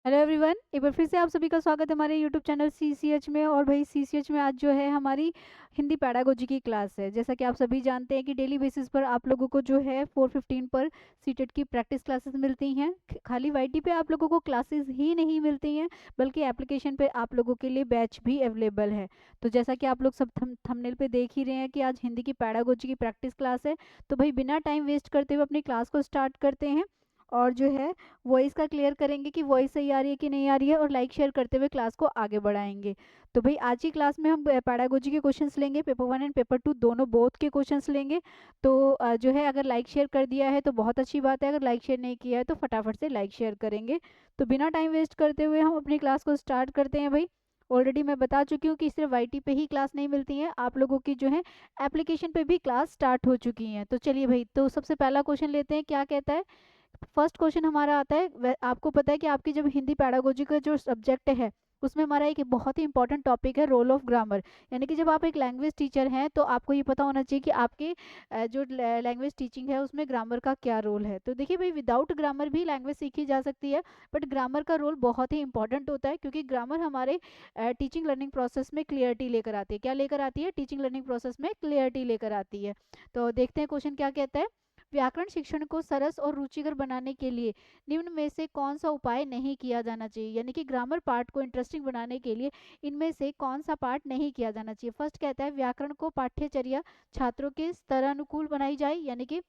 Hello everyone, एक बार फिर से आप सभी का स्वागत है हमारे यूट्यूब चैनल सीसीएच में। और भाई सीसीएच में आज जो है हमारी हिंदी पैडागोजी की क्लास है। जैसा कि आप सभी जानते हैं कि डेली बेसिस पर आप लोगों को जो है 4:15 पर सीटेट की प्रैक्टिस क्लासेस मिलती हैं। खाली वाईटी पे आप लोगों को क्लासेस ही नहीं मिलती हैं, बल्कि एप्लीकेशन पे आप लोगों के लिए बैच भी अवेलेबल है। तो जैसा कि आप लोग सब थंबनेल पे देख ही रहे हैं कि आज हिंदी की पैडागोजी की प्रैक्टिस क्लास है। तो भाई बिना टाइम वेस्ट करते हुए अपनी क्लास को स्टार्ट करते हैं और जो है वॉइस का क्लियर करेंगे कि वॉइस सही आ रही है कि नहीं आ रही है, और लाइक शेयर करते हुए क्लास को आगे बढ़ाएंगे। तो भाई आज की क्लास में हम पैडागोजी के क्वेश्चंस लेंगे, पेपर 1 एंड पेपर 2 दोनों बोथ के क्वेश्चंस लेंगे। तो जो है अगर लाइक शेयर कर दिया है तो बहुत अच्छी बात है, अगर लाइक शेयर नहीं किया है तो फटाफट से लाइक शेयर करेंगे। तो बिना टाइम वेस्ट करते हुए हम अपनी क्लास को स्टार्ट करते हैं। भाई ऑलरेडी मैं बता चुकी हूँ कि सिर्फ वाईटी पे ही क्लास नहीं मिलती है, आप लोगों की जो है एप्लीकेशन पे भी क्लास स्टार्ट हो चुकी है। तो चलिए भाई, तो सबसे पहला क्वेश्चन लेते हैं, क्या कहता है। फर्स्ट क्वेश्चन हमारा आता है, आपको पता है कि आपकी जब हिंदी पैडागोजी का जो सब्जेक्ट है उसमें हमारा एक बहुत ही इंपॉर्टेंट टॉपिक है रोल ऑफ ग्रामर। यानी कि जब आप एक लैंग्वेज टीचर हैं तो आपको ये पता होना चाहिए कि आपके जो लैंग्वेज टीचिंग है उसमें ग्रामर का क्या रोल है। तो देखिए भाई, विदाउट ग्रामर भी लैंग्वेज सीखी जा सकती है, बट ग्रामर का रोल बहुत ही इंपॉर्टेंट होता है, क्योंकि ग्रामर हमारे टीचिंग लर्निंग प्रोसेस में क्लियरिटी लेकर आती है। क्या लेकर आती है? टीचिंग लर्निंग प्रोसेस में क्लियरिटी लेकर आती है। तो देखते हैं क्वेश्चन क्या कहता है। व्याकरण शिक्षण को सरस और रुचिकर बनाने के लिए निम्न में से कौन सा उपाय नहीं किया जाना चाहिए। यानी कि ग्रामर पार्ट को इंटरेस्टिंग बनाने के लिए इनमें से कौन सा पार्ट नहीं किया जाना चाहिए। फर्स्ट कहता है व्याकरण को पाठ्यचर्या छात्रों के स्तरानुकूल बनाई जाए। यानी कि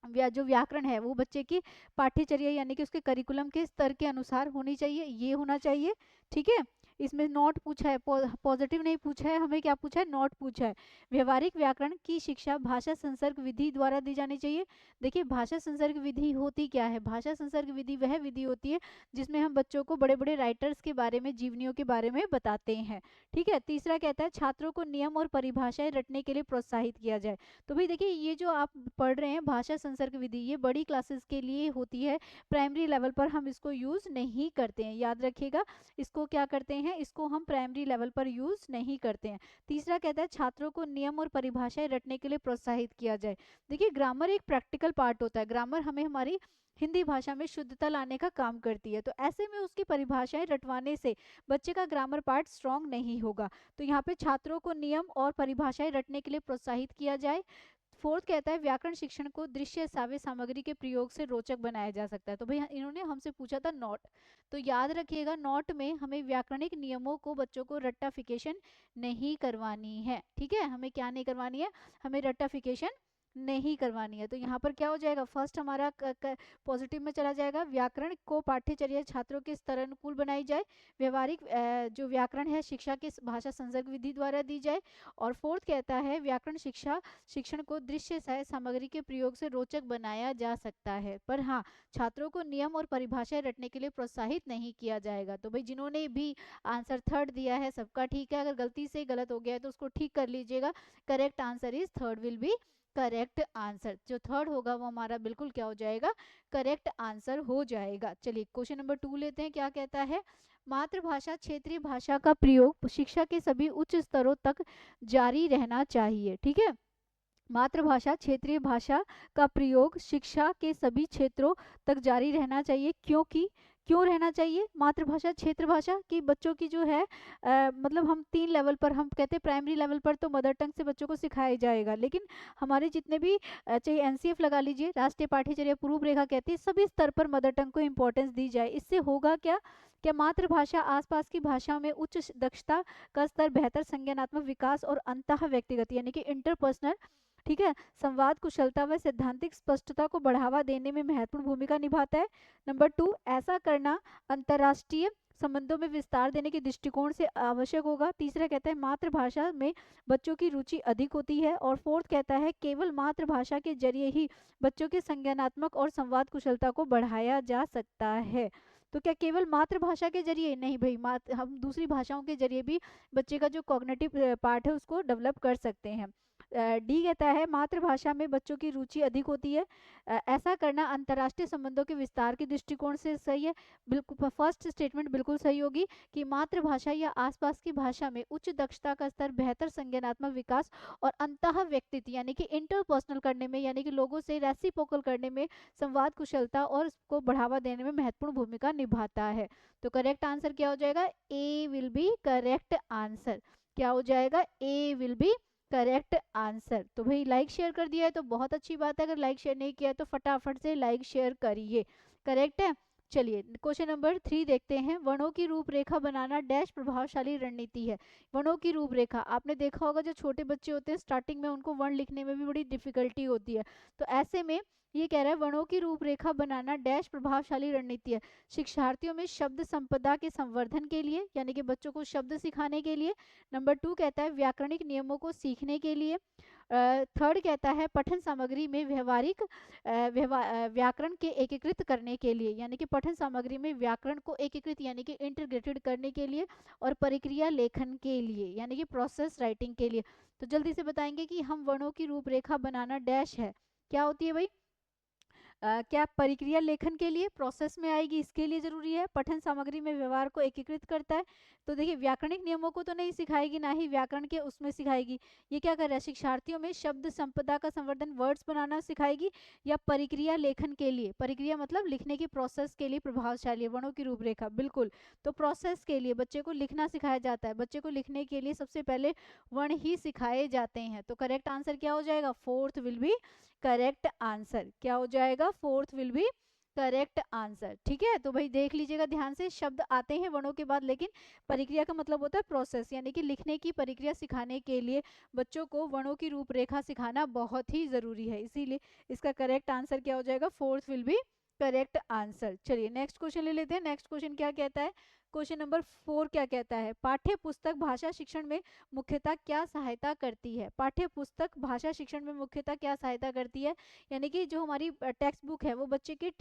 जो व्याकरण है वो बच्चे की पाठ्यचर्या यानी कि उसके करिकुलम के स्तर के अनुसार होनी चाहिए, ये होना चाहिए। ठीक है, इसमें नॉट पूछा है, पॉजिटिव नहीं पूछा है, हमें क्या पूछा है? नॉट पूछा है। व्यवहारिक व्याकरण की शिक्षा भाषा संसर्ग विधि द्वारा दी जानी चाहिए। देखिए भाषा संसर्ग विधि होती क्या है? भाषा संसर्ग विधि वह विधि होती है जिसमें हम बच्चों को बड़े बड़े राइटर्स के बारे में, जीवनियों के बारे में बताते हैं। ठीक है, तीसरा कहता है छात्रों को नियम और परिभाषाएं रटने के लिए प्रोत्साहित किया जाए। तो भाई देखिए, ये जो आप पढ़ रहे हैं भाषा संसर्ग विधि, ये बड़ी क्लासेस के लिए होती है, प्राइमरी लेवल पर हम इसको यूज नहीं करते हैं, याद रखिएगा। इसको क्या करते हैं? इसको हम प्राइमरी लेवल पर यूज नहीं करते हैं। तीसरा कहता है छात्रों को नियम और परिभाषाएं रटने के लिए प्रोत्साहित किया जाए। देखिए ग्रामर एक प्रैक्टिकल पार्ट होता है, ग्रामर हमें हमारी हिंदी भाषा में शुद्धता लाने का काम करती है। तो ऐसे में उसकी परिभाषाएं रटवाने से बच्चे का ग्रामर पार्ट स्ट्रांग नहीं होगा। तो यहाँ पे छात्रों को नियम और परिभाषाएं रटने के लिए प्रोत्साहित किया जाए। फोर्थ कहता है व्याकरण शिक्षण को दृश्य श्राव्य सामग्री के प्रयोग से रोचक बनाया जा सकता है। तो भाई इन्होंने हमसे पूछा था नोट, तो याद रखिएगा नोट में हमें व्याकरणिक नियमों को बच्चों को रट्टाफिकेशन नहीं करवानी है। ठीक है, हमें क्या नहीं करवानी है? हमें रट्टाफिकेशन नहीं करवानी है। तो यहाँ पर क्या हो जाएगा? फर्स्ट हमारा पॉजिटिव में चला जाएगा, व्याकरण को पाठ्यचर्या छात्रों के स्तर अनुकूल बनाई जाए। व्यवहारिक जो व्याकरण है शिक्षा के भाषा संसर्ग विधि द्वारा दी जाए। और फोर्थ कहता है व्याकरण शिक्षण को दृश्य सह सामग्री के प्रयोग से रोचक बनाया जा सकता है, पर हाँ छात्रों को नियम और परिभाषाएं रटने के लिए प्रोत्साहित नहीं किया जाएगा। तो भाई जिन्होंने भी आंसर थर्ड दिया है सबका ठीक है, अगर गलती से गलत हो गया है तो उसको ठीक कर लीजिएगा। Correct answer is third will be correct answer. जो थर्ड होगा वो हमारा बिल्कुल क्या हो जाएगा? करेक्ट आंसर हो जाएगा। चलिए क्वेश्चन नंबर 2 लेते हैं, क्या कहता है। मातृभाषा क्षेत्रीय भाषा का प्रयोग शिक्षा के सभी उच्च स्तरों तक जारी रहना चाहिए। ठीक है, मातृभाषा क्षेत्रीय भाषा का प्रयोग शिक्षा के सभी क्षेत्रों तक जारी रहना चाहिए। क्योंकि क्यों रहना चाहिए? मातृभाषा क्षेत्र भाषा की बच्चों की जो है मतलब हम 3 लेवल पर, हम कहते हैं प्राइमरी लेवल पर तो मदर टंग से बच्चों को सिखाया जाएगा, लेकिन हमारे जितने भी चाहे एनसीएफ लगा लीजिए, राष्ट्रीय पाठ्यचर्या पूर्व रेखा कहती है सभी स्तर पर मदर टंग को इंपॉर्टेंस दी जाए। इससे होगा क्या? क्या मातृभाषा आसपास की भाषाओं में उच्च दक्षता का स्तर, बेहतर संज्ञानात्मक विकास और अंतः व्यक्तिगत यानी कि इंटरपर्सनल, ठीक है, संवाद कुशलता व सैद्धांतिक स्पष्टता को बढ़ावा देने में महत्वपूर्ण भूमिका निभाता है। नंबर 2, ऐसा करना अंतर्राष्ट्रीय संबंधों में विस्तार देने के दृष्टिकोण से आवश्यक होगा। तीसरा कहता है मातृभाषा में बच्चों की रुचि अधिक होती है। और फोर्थ कहता है केवल मातृभाषा के जरिए ही बच्चों के संज्ञानात्मक और संवाद कुशलता को बढ़ाया जा सकता है। तो क्या केवल मातृभाषा के जरिए? नहीं भाई, हम दूसरी भाषाओं के जरिए भी बच्चे का जो कॉग्निटिव पार्ट है उसको डेवलप कर सकते हैं। डी कहता है मातृभाषा में बच्चों की रुचि अधिक होती है। ऐसा करना अंतर्राष्ट्रीय संबंधों के विस्तार के दृष्टिकोण से सही है। बिल्कुल फर्स्ट स्टेटमेंट बिल्कुल सही होगी कि मातृभाषा या आसपास की भाषा में उच्च दक्षता का स्तर, बेहतर संज्ञानात्मक विकास और अंतः व्यक्तित्व यानी कि इंटरपर्सनल करने में, यानी कि लोगों से रेसिप्रोकल करने में, संवाद कुशलता और उसको बढ़ावा देने में महत्वपूर्ण भूमिका निभाता है। तो करेक्ट आंसर क्या हो जाएगा? ए विल बी करेक्ट आंसर। क्या हो जाएगा? ए विल बी करेक्ट आंसर। तो भाई लाइक शेयर कर दिया है तो बहुत अच्छी बात है, अगर लाइक शेयर नहीं किया है तो फटाफट से लाइक शेयर करिए। करेक्ट है। चलिए क्वेश्चन नंबर 3 देखते हैं। वर्णों की रूपरेखा बनाना डैश प्रभावशाली रणनीति है। वर्णों की रूपरेखा आपने देखा होगा, जो छोटे बच्चे होते हैं स्टार्टिंग में उनको वर्ण लिखने में भी बड़ी डिफिकल्टी होती है, तो ऐसे में ये कह रहा है वर्णों की रूपरेखा बनाना डैश प्रभावशाली रणनीति है। शिक्षार्थियों में शब्द संपदा के संवर्धन के लिए, यानी कि बच्चों को शब्द सिखाने के लिए। नंबर 2 कहता है व्याकरणिक नियमों को सीखने के लिए। थर्ड कहता है पठन सामग्री में व्यवहारिक व्याकरण के एकीकृत करने के लिए, यानी कि पठन सामग्री में व्याकरण को एकीकृत यानी कि इंटीग्रेटेड करने के लिए। और परिक्रिया लेखन के लिए, यानी कि प्रोसेस राइटिंग के लिए। तो जल्दी से बताएंगे कि हम वर्णों की रूपरेखा बनाना डैश है, क्या होती है भाई? क्या परिक्रिया लेखन के लिए, प्रोसेस में आएगी, इसके लिए जरूरी है। पठन सामग्री में व्यवहार को एकीकृत करता है। तो देखिए व्याकरणिक नियमों को तो नहीं सिखाएगी, ना ही व्याकरण के उसमें सिखाएगी। ये क्या कर रहा है? शिक्षार्थियों में शब्द संपदा का संवर्धन, वर्ड्स बनाना सिखाएगी। या परिक्रिया लेखन के लिए, परिक्रिया मतलब लिखने की प्रोसेस के लिए प्रभावशाली है वर्णों की रूपरेखा, बिल्कुल। तो प्रोसेस के लिए बच्चे को लिखना सिखाया जाता है, बच्चे को लिखने के लिए सबसे पहले वर्ण ही सिखाए जाते हैं। तो करेक्ट आंसर क्या हो जाएगा? Fourth will be correct answer. क्या हो जाएगा? Fourth will be correct answer. ठीक है, तो भाई देख लीजिएगा ध्यान से, शब्द आते हैं वर्णों के बाद, लेकिन परिक्रिया का मतलब होता है प्रोसेस, यानी कि लिखने की प्रक्रिया सिखाने के लिए बच्चों को वर्णों की रूपरेखा सिखाना बहुत ही जरूरी है, इसीलिए इसका करेक्ट आंसर क्या हो जाएगा? Fourth will be correct answer. चलिए नेक्स्ट क्वेश्चन ले लेते हैं। नेक्स्ट क्वेश्चन क्या कहता है? क्वेश्चन नंबर 4 क्या कहता है? पाठ्य पुस्तक भाषा शिक्षण में मुख्यतः क्या सहायता करती है? पाठ्य पुस्तक भाषा शिक्षण में मुख्यतः क्या सहायता करती है, यानी कि जो हमारी टेक्स्ट बुक है वो बच्चे के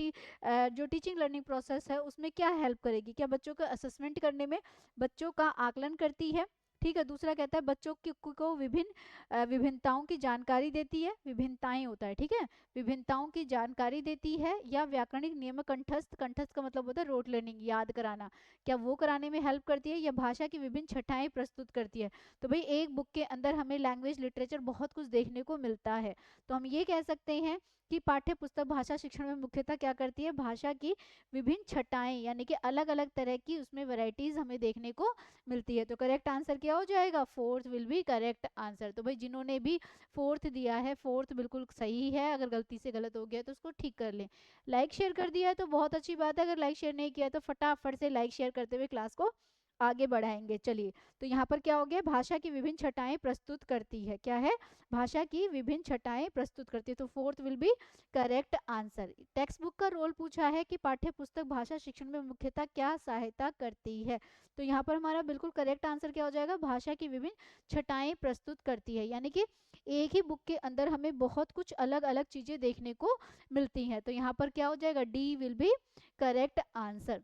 जो टीचिंग लर्निंग प्रोसेस है उसमें क्या हेल्प करेगी? क्या बच्चों का असेसमेंट करने में, बच्चों का आकलन करती है? ठीक है। दूसरा कहता है बच्चों को विभिन्न विभिन्नताओं की जानकारी देती है, विभिन्नताएं होता है, ठीक है, विभिन्नताओं की जानकारी देती है। या व्याकरणिक नियम कंठस्थ, कंठस्थ का मतलब होता है रोट लर्निंग, याद कराना, क्या वो कराने में हेल्प करती है? या भाषा की विभिन्न छटाएं प्रस्तुत करती है? तो भाई एक बुक के अंदर हमें लैंग्वेज लिटरेचर बहुत कुछ देखने को मिलता है, तो हम ये कह सकते हैं कि पाठ्य पुस्तक भाषा शिक्षण में मुख्यतः क्या करती है? भाषा की विभिन्न छटाएं, यानी कि अलग अलग तरह की उसमें वैरायटीज हमें देखने को मिलती है। तो करेक्ट आंसर क्या हो जाएगा? Fourth will be correct answer. तो भाई जिन्होंने भी फोर्थ दिया है, फोर्थ बिल्कुल सही है, अगर गलती से गलत हो गया तो उसको ठीक कर लें। लाइक शेयर कर दिया है तो बहुत अच्छी बात है, अगर लाइक शेयर नहीं किया तो फटाफट से लाइक शेयर करते हुए क्लास को आगे बढ़ाएंगे। चलिए, तो यहाँ पर क्या हो गया? भाषा की विभिन्न छटाएं प्रस्तुत करती है, क्या है? भाषा की विभिन्न छटाएं प्रस्तुत करती है, तो fourth will be correct answer. Text book का रोल पूछा है कि पाठ्य पुस्तक भाषा शिक्षण में मुख्यतः क्या सहायता करती है, तो यहाँ पर हमारा बिल्कुल करेक्ट आंसर क्या हो जाएगा? भाषा की विभिन्न छटाएं प्रस्तुत करती है, यानी कि एक ही बुक के अंदर हमें बहुत कुछ अलग अलग चीजें देखने को मिलती हैं, तो यहाँ पर क्या हो जाएगा? D will be correct answer.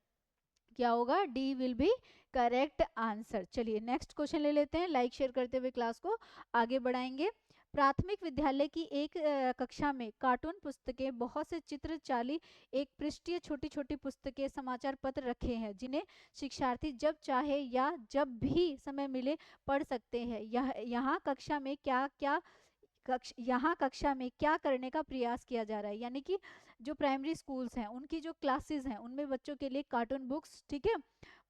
क्या होगा? D will be correct answer. चलिए नेक्स्ट क्वेश्चन ले लेते हैं, लाइक शेयर करते हुए क्लास को आगे बढ़ाएंगे। प्राथमिक विद्यालय की एक कक्षा में कार्टून पुस्तकें, बहुत से चित्र चाली, एक पृष्ठीय छोटी छोटी पुस्तकें, समाचार पत्र रखे हैं, जिन्हें शिक्षार्थी जब चाहे या जब भी समय मिले पढ़ सकते हैं। यहाँ कक्षा में क्या क्या यहाँ कक्षा में क्या करने का प्रयास किया जा रहा है, यानी कि जो प्राइमरी स्कूल्स हैं उनकी जो क्लासेस हैं उनमें बच्चों के लिए कार्टून बुक्स, ठीक है,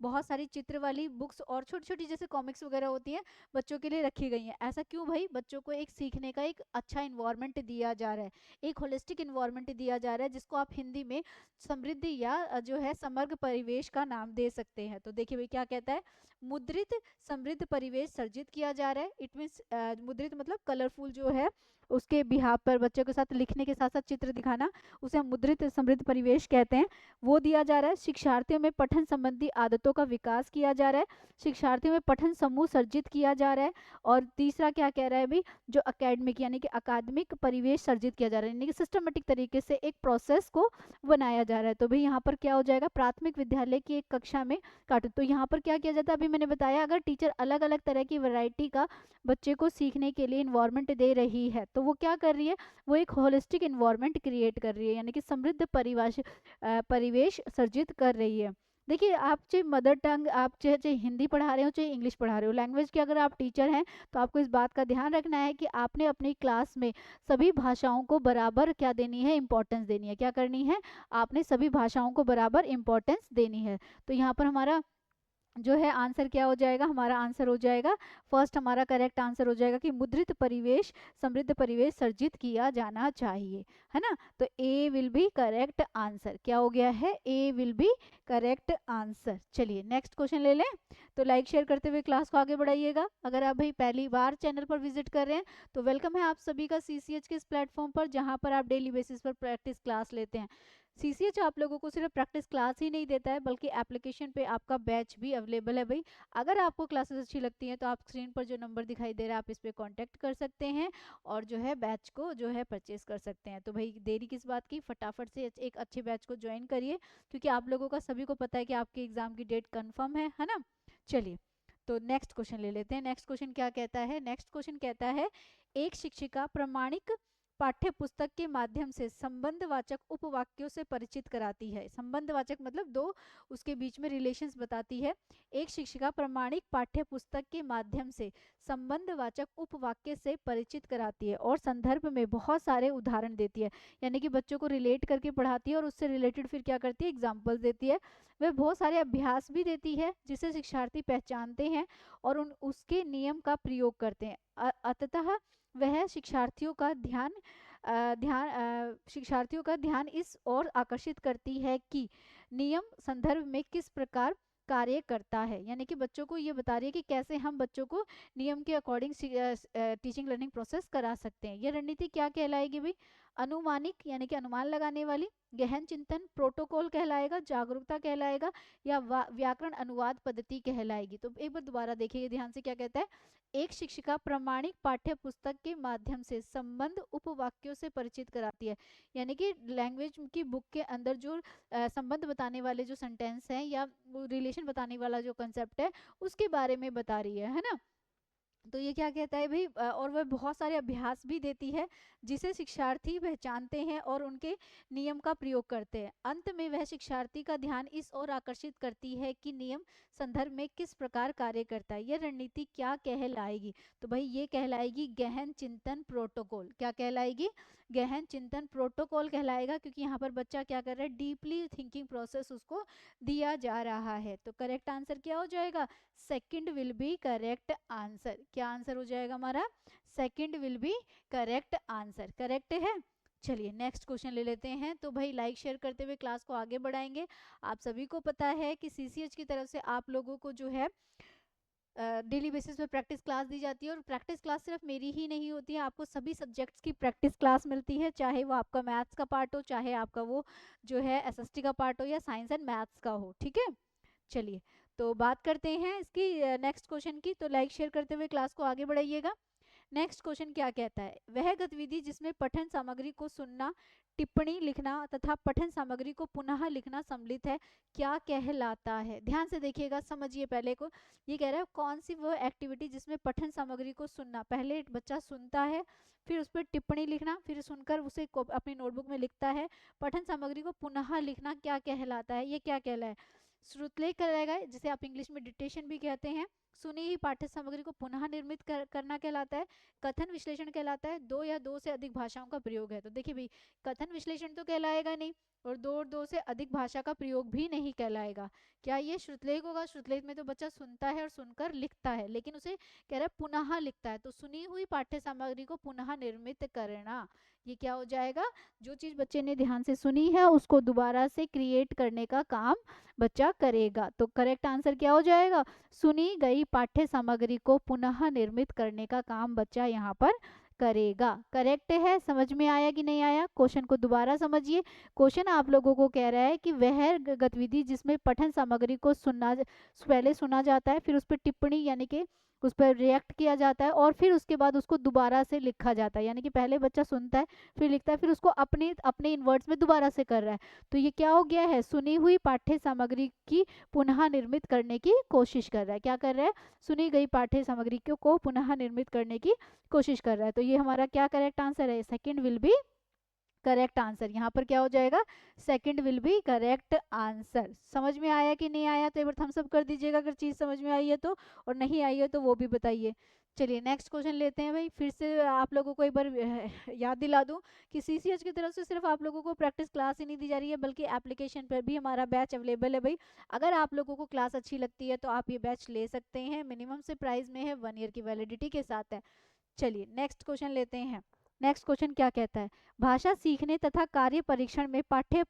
बहुत सारी चित्र वाली बुक्स और छोटी छोटी जैसे कॉमिक्स वगैरह होती हैं बच्चों के लिए रखी गई हैं। ऐसा क्यों भाई? बच्चों को एक सीखने का एक अच्छा इन्वायरमेंट दिया जा रहा है, एक होलिस्टिक इन्वायरमेंट दिया जा रहा है, जिसको आप हिंदी में समृद्धि या जो है समग्र परिवेश का नाम दे सकते हैं। तो देखिए भाई क्या कहता है? मुद्रित समृद्ध परिवेश सर्जित किया जा रहा है। इट मीन्स मुद्रित मतलब कलरफुल जो है उसके बिहाफ पर बच्चों के साथ लिखने के साथ साथ चित्र दिखाना, उसे हम मुद्रित समृद्ध परिवेश कहते हैं, वो दिया जा रहा है। शिक्षार्थियों में पठन संबंधी आदतों का विकास किया जा रहा है, शिक्षार्थियों में पठन समूह सर्जित किया जा रहा है। और तीसरा क्या कह रहा है भाई, जो अकेडमिक यानी कि अकादमिक परिवेश सर्जित किया जा रहा है, यानी कि सिस्टमेटिक तरीके से एक प्रोसेस को बनाया जा रहा है। तो भाई यहाँ पर क्या हो जाएगा, प्राथमिक विद्यालय की एक कक्षा में कार्टून। तो यहाँ पर क्या किया जाता है, अभी मैंने बताया, अगर टीचर अलग अलग तरह की वैरायटी का बच्चे को सीखने के लिए इन्वायरमेंट दे रही है, तो वो क्या कर रही है, वो एक होलिस्टिक इन्वायरमेंट क्रिएट कर रही है, यानी कि समृद्ध परिवेश सर्जित कर रही है। देखिए, आप चाहे मदर टंग, आप चाहे हिंदी पढ़ा रहे हो चाहे इंग्लिश पढ़ा रहे हो, लैंग्वेज के अगर आप टीचर हैं तो आपको इस बात का ध्यान रखना है कि आपने अपनी क्लास में सभी भाषाओं को बराबर क्या देनी है, इंपॉर्टेंस देनी है। क्या करनी है, आपने सभी भाषाओं को बराबर इंपॉर्टेंस देनी है। तो यहाँ पर हमारा जो है आंसर क्या हो जाएगा, हमारा आंसर हो जाएगा फर्स्ट, हमारा करेक्ट आंसर हो जाएगा कि मुद्रित परिवेश समृद्ध परिवेश सर्जित किया जाना चाहिए, है ना। तो ए विल बी करेक्ट आंसर। क्या हो गया है, ए विल बी करेक्ट आंसर। चलिए नेक्स्ट क्वेश्चन ले लें। तो लाइक शेयर करते हुए क्लास को आगे बढ़ाइएगा। अगर आप भाई पहली बार चैनल पर विजिट कर रहे हैं तो वेलकम है आप सभी का सीसीएच के इस प्लेटफॉर्म पर, जहां पर आप डेली बेसिस पर प्रैक्टिस क्लास लेते हैं। सीसीएच आप लोगों को सिर्फ प्रैक्टिस क्लास ही नहीं देता है, बल्कि एप्लीकेशन पे आपका बैच भी अवेलेबल है भाई। अगर आपको क्लासेस अच्छी लगती हैं तो आप स्क्रीन पर जो नंबर दिखाई दे रहा है आप इस पे कांटेक्ट कर सकते हैं और जो है बैच को जो है परचेज कर सकते हैं। तो भाई देरी किस बात की, फटाफट से एक अच्छे बैच को ज्वाइन करिए, क्योंकि आप लोगों का सभी को पता है कि आपके एग्जाम की डेट कन्फर्म है ना। चलिए तो नेक्स्ट क्वेश्चन ले लेते हैं। नेक्स्ट क्वेश्चन क्या कहता है, नेक्स्ट क्वेश्चन कहता है एक शिक्षिका प्रमाणिक पाठ्य पुस्तक के माध्यम से संबंधवाचक उपवाक्यों से परिचित कराती है। संबंधवाचक मतलब दो उसके बीच में रिलेशंस बताती है। एक शिक्षिका प्रमाणिक पाठ्य पुस्तक के माध्यम से संबंधवाचक उपवाक्य से परिचित कराती है और संदर्भ में बहुत सारे उदाहरण देती है, यानी कि बच्चों को रिलेट करके पढ़ाती है और उससे रिलेटेड फिर क्या करती है, एग्जाम्पल्स देती है। वह बहुत सारे अभ्यास भी देती है जिसे शिक्षार्थी पहचानते हैं और उसके नियम का प्रयोग करते हैं। अतः वह शिक्षार्थियों का ध्यान इस ओर आकर्षित करती है कि नियम संदर्भ में किस प्रकार कार्य करता है, यानी कि बच्चों को ये बता रही है कि कैसे हम बच्चों को नियम के अकॉर्डिंग टीचिंग लर्निंग प्रोसेस करा सकते हैं। ये रणनीति क्या कहलाएगी भाई, अनुमानिक यानी कि अनुमान लगाने वाली, गहन चिंतन, प्रोटोकॉल कहलाएगा, जागरूकता कहलाएगा, या व्याकरण अनुवाद पद्धति कहलाएगी। तो एक बार दोबारा देखिए ध्यान से, क्या कहता है, एक शिक्षिका प्रमाणिक पाठ्य पुस्तक के माध्यम से संबंध उपवाक्यों से परिचित कराती है, यानी कि लैंग्वेज की बुक के अंदर जो संबंध बताने वाले जो सेंटेंस हैं या रिलेशन बताने वाला जो कंसेप्ट है उसके बारे में बता रही है ना। तो ये क्या कहता है भाई, और वह बहुत सारे अभ्यास भी देती है जिसे शिक्षार्थी पहचानते हैं और उनके नियम का प्रयोग करते हैं। अंत में वह शिक्षार्थी का ध्यान इस ओर आकर्षित करती है कि नियम संदर्भ में किस प्रकार कार्य करता है। यह रणनीति क्या कहलाएगी, तो भाई ये कहलाएगी गहन चिंतन प्रोटोकॉल। क्या कहलाएगी, गहन चिंतन प्रोटोकॉल कहलाएगा, क्योंकि यहाँ पर बच्चा क्या कर रहा है, डीपली थिंकिंग प्रोसेस उसको दिया जा रहा है। तो करेक्ट आंसर क्या हो जाएगा, second will be correct answer. क्या आंसर हो जाएगा हमारा, second will be correct answer. Correct है। चलिए नेक्स्ट क्वेश्चन ले लेते हैं। तो भाई लाइक शेयर करते हुए क्लास को आगे बढ़ाएंगे। आप सभी को पता है कि सीसीएच की तरफ से आप लोगों को जो है डेली बेसिस पे प्रैक्टिस क्लास दी जाती है, और प्रैक्टिस क्लास सिर्फ मेरी ही नहीं होती है, आपको सभी सब्जेक्ट्स की प्रैक्टिस क्लास मिलती है, चाहे वो आपका मैथ्स का पार्ट हो, चाहे आपका वो जो है एसएसटी का पार्ट हो, या साइंस एंड मैथ्स का हो। ठीक है, चलिए तो बात करते हैं इसकी नेक्स्ट क्वेश्चन की। तो लाइक शेयर करते हुए क्लास को आगे बढ़ाइएगा। नेक्स्ट क्वेश्चन क्या कहता है, वह गतिविधि जिसमें पठन सामग्री को सुनना, टिप्पणी लिखना तथा पठन सामग्री को पुनः लिखना सम्मिलित है, क्या कहलाता है। ध्यान से देखिएगा, समझिए पहले को। ये कह रहा है कौन सी वह एक्टिविटी जिसमें पठन सामग्री को सुनना, पहले बच्चा सुनता है, फिर उस पर टिप्पणी लिखना, फिर सुनकर उसे अपनी नोटबुक में लिखता है, पठन सामग्री को पुनः लिखना क्या कहलाता है, ये क्या कहलाए, श्रुतलेख कहलाएगा, जिसे आप इंग्लिश में डिक्टेशन भी कहते हैं। सुनी हुई पाठ्य सामग्री को पुनः निर्मित करना कहलाता है। कथन विश्लेषण कहलाता है, दो या दो से अधिक भाषाओं का प्रयोग है। तो देखिए भाई, कथन विश्लेषण तो कहलाएगा नहीं, और दो से अधिक भाषा का प्रयोग भी नहीं कहलाएगा। क्या ये श्रुतलेख होगा, श्रुतलेख में तो बच्चा सुनता है और सुनकर लिखता है, लेकिन उसे कह रहा है पुनः लिखता है। तो सुनी हुई पाठ्य सामग्री को पुनः निर्मित करना, ये क्या हो जाएगा, जो चीज बच्चे ने ध्यान से सुनी है उसको दोबारा से क्रिएट करने का काम बच्चा करेगा। तो करेक्ट आंसर क्या हो जाएगा, सुनी गई पाठ्य सामग्री को पुनः निर्मित करने का काम बच्चा यहाँ पर करेगा। करेक्ट है। समझ में आया कि नहीं आया? क्वेश्चन को दोबारा समझिए। क्वेश्चन आप लोगों को कह रहा है कि वह गतिविधि जिसमें पठन सामग्री को पहले सुना जाता है, फिर उस पर टिप्पणी यानी कि उस पर रिएक्ट किया जाता है, और फिर उसके बाद उसको दोबारा से लिखा जाता है। यानी कि पहले बच्चा सुनता है, फिर लिखता है, फिर उसको अपने अपने इन वर्ड्स में दोबारा से कर रहा है। तो ये क्या हो गया है? सुनी हुई पाठ्य सामग्री की पुनः निर्मित करने की कोशिश कर रहा है। क्या कर रहा है? सुनी गई पाठ्य सामग्री को पुनः निर्मित करने की कोशिश कर रहा है। तो ये हमारा क्या करेक्ट आंसर है? Second will be correct answer. यहाँ पर क्या हो जाएगा? Second will be correct answer. समझ में आया कि नहीं आया? तो एक बार थम्स अप कर दीजिएगा अगर चीज समझ में आई है तो, और नहीं आई है तो वो भी बताइए। चलिए नेक्स्ट क्वेश्चन लेते हैं भाई। फिर से आप लोगों को एक बार याद दिला दूं कि सीसीएच की तरफ से सिर्फ आप लोगों को प्रैक्टिस क्लास ही नहीं दी जा रही है, बल्कि एप्लीकेशन पर भी हमारा बैच अवेलेबल है भाई। अगर आप लोगों को क्लास अच्छी लगती है तो आप ये बैच ले सकते हैं। मिनिमम से प्राइस में है, 1 ईयर की वैलिडिटी के साथ है। चलिए नेक्स्ट क्वेश्चन लेते हैं। नेक्स्ट क्वेश्चन क्या कहता है? भाषा सीखने तथा कार्य परीक्षण में पाठ्य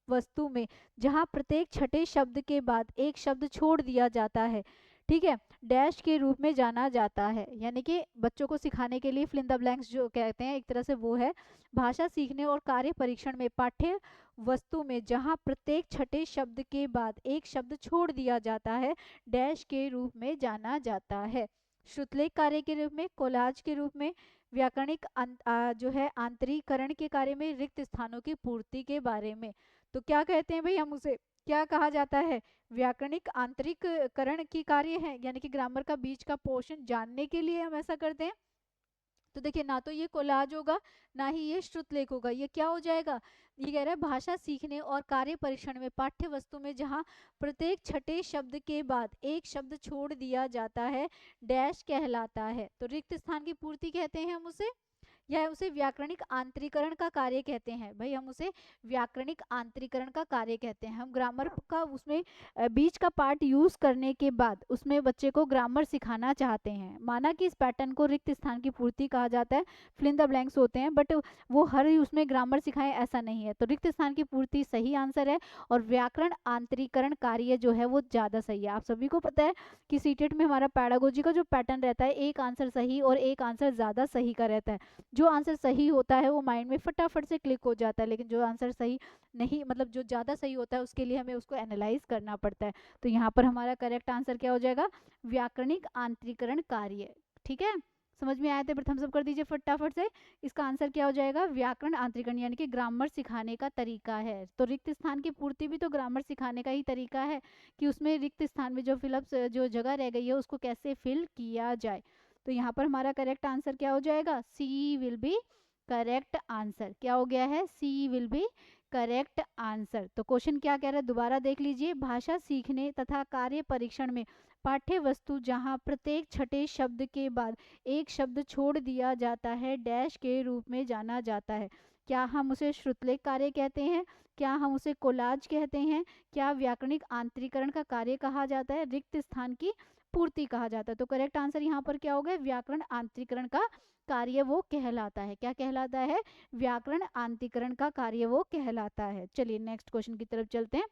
वस्तु में जहां प्रत्येक छठे शब्द के बाद एक शब्द छोड़ दिया जाता है, ठीक है, डैश के रूप में जाना जाता है। यानी कि बच्चों को सिखाने के लिए फिल इन द ब्लैंक्स जो कहते हैं, एक तरह से वो है। भाषा सीखने और कार्य परीक्षण में पाठ्य वस्तु में जहां प्रत्येक छठे शब्द के बाद एक शब्द छोड़ दिया जाता है, डैश के रूप में जाना जाता है। श्रुतलेख कार्य के रूप में, कोलाज के रूप में, व्याकरणिक जो है आंतरीकरण के कार्य में, रिक्त स्थानों की पूर्ति के बारे में। तो क्या कहते हैं भाई? हम उसे क्या कहा जाता है? व्याकरणिक आंतरिककरण की कार्य है, यानी कि ग्रामर का बीच का पोर्शन जानने के लिए हम ऐसा करते हैं। तो देखिए, ना तो ये कोलाज होगा, ना ही ये श्रुतलेख होगा। ये क्या हो जाएगा? ये कह रहा है भाषा सीखने और कार्य परीक्षण में पाठ्य वस्तु में जहां प्रत्येक छठे शब्द के बाद एक शब्द छोड़ दिया जाता है, डैश कहलाता है। तो रिक्त स्थान की पूर्ति कहते हैं हम उसे, या उसे व्याकरणिक आंतरीकरण का कार्य कहते हैं। भाई हम उसे व्याकरणिक आंतरीकरण का कार्य कहते हैं। हम ग्रामर का उसमें बीच का पार्ट यूज करने के बाद उसमें बच्चे को ग्रामर सिखाना चाहते हैं। माना कि इस पैटर्न को रिक्त स्थान की पूर्ति कहा जाता है, फिल इन द ब्लैंक्स होते हैं, बट वो हर उसमें ग्रामर सिखाएं ऐसा नहीं है। तो रिक्त स्थान की पूर्ति सही आंसर है, और व्याकरण आंतरीकरण कार्य जो है वो ज्यादा सही है। आप सभी को पता है कि सीटेट में हमारा पैडागोजी का जो पैटर्न रहता है, एक आंसर सही और एक आंसर ज्यादा सही का रहता है। जो आंसर सही होता है वो माइंड में फटाफट से क्लिक हो जाता है, लेकिन जो आंसर सही नहीं, मतलब जो ज़्यादा सही होता है, उसके लिए हमें उसको एनालाइज करना पड़ता है। तो यहाँ पर हमारा करेक्ट आंसर क्या हो जाएगा? व्याकरणिक आंतरीकरण कार्य। ठीक है, समझ में आया तो प्रथम सब कर दीजिए फटाफट से। इसका आंसर क्या हो जाएगा? व्याकरण आंतरीकरण, यानी कि ग्रामर सिखाने का तरीका है। तो रिक्त स्थान की पूर्ति भी तो ग्रामर सिखाने का ही तरीका है, कि उसमें रिक्त स्थान में जो फिलअप जो जगह रह गई है उसको कैसे फिल किया जाए। तो यहाँ पर हमारा करेक्ट आंसर क्या हो जाएगा? सी विल बी करेक्ट आंसर। क्या हो गया है? सी विल बी करेक्ट आंसर। तो क्वेश्चन क्या कह रहा है दोबारा देख लीजिए। भाषा सीखने तथा कार्य परीक्षण में पाठ्य वस्तु जहां प्रत्येक छठे शब्द के बाद एक शब्द छोड़ दिया जाता है, डैश के रूप में जाना जाता है। क्या हम उसे श्रुतलेख कार्य कहते हैं? क्या हम उसे कोलाज कहते हैं? क्या व्याकरणिक आंतरीकरण का कार्य कहा जाता है? रिक्त स्थान की पूर्ति कहा जाता है। तो करेक्ट आंसर यहाँ पर क्या होगा? व्याकरण आंतरीकरण का कार्य वो कहलाता है। क्या कहलाता है? व्याकरण आंतरीकरण का कार्य वो कहलाता है। चलिए नेक्स्ट क्वेश्चन की तरफ चलते हैं।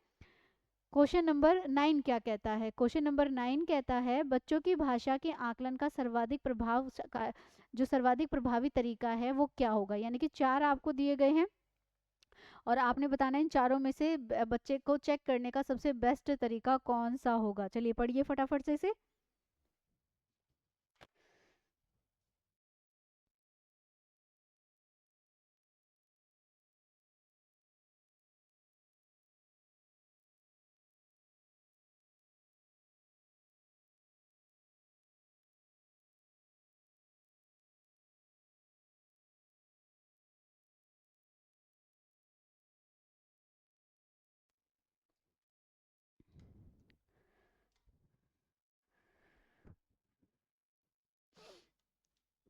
क्वेश्चन नंबर 9 क्या कहता है? क्वेश्चन नंबर 9 कहता है बच्चों की भाषा के आकलन का सर्वाधिक प्रभाव जो सर्वाधिक प्रभावी तरीका है वो क्या होगा? यानी कि 4 आपको दिए गए हैं और आपने बताना इन चारों में से बच्चे को चेक करने का सबसे बेस्ट तरीका कौन सा होगा। चलिए पढ़िए फटाफट से इसे।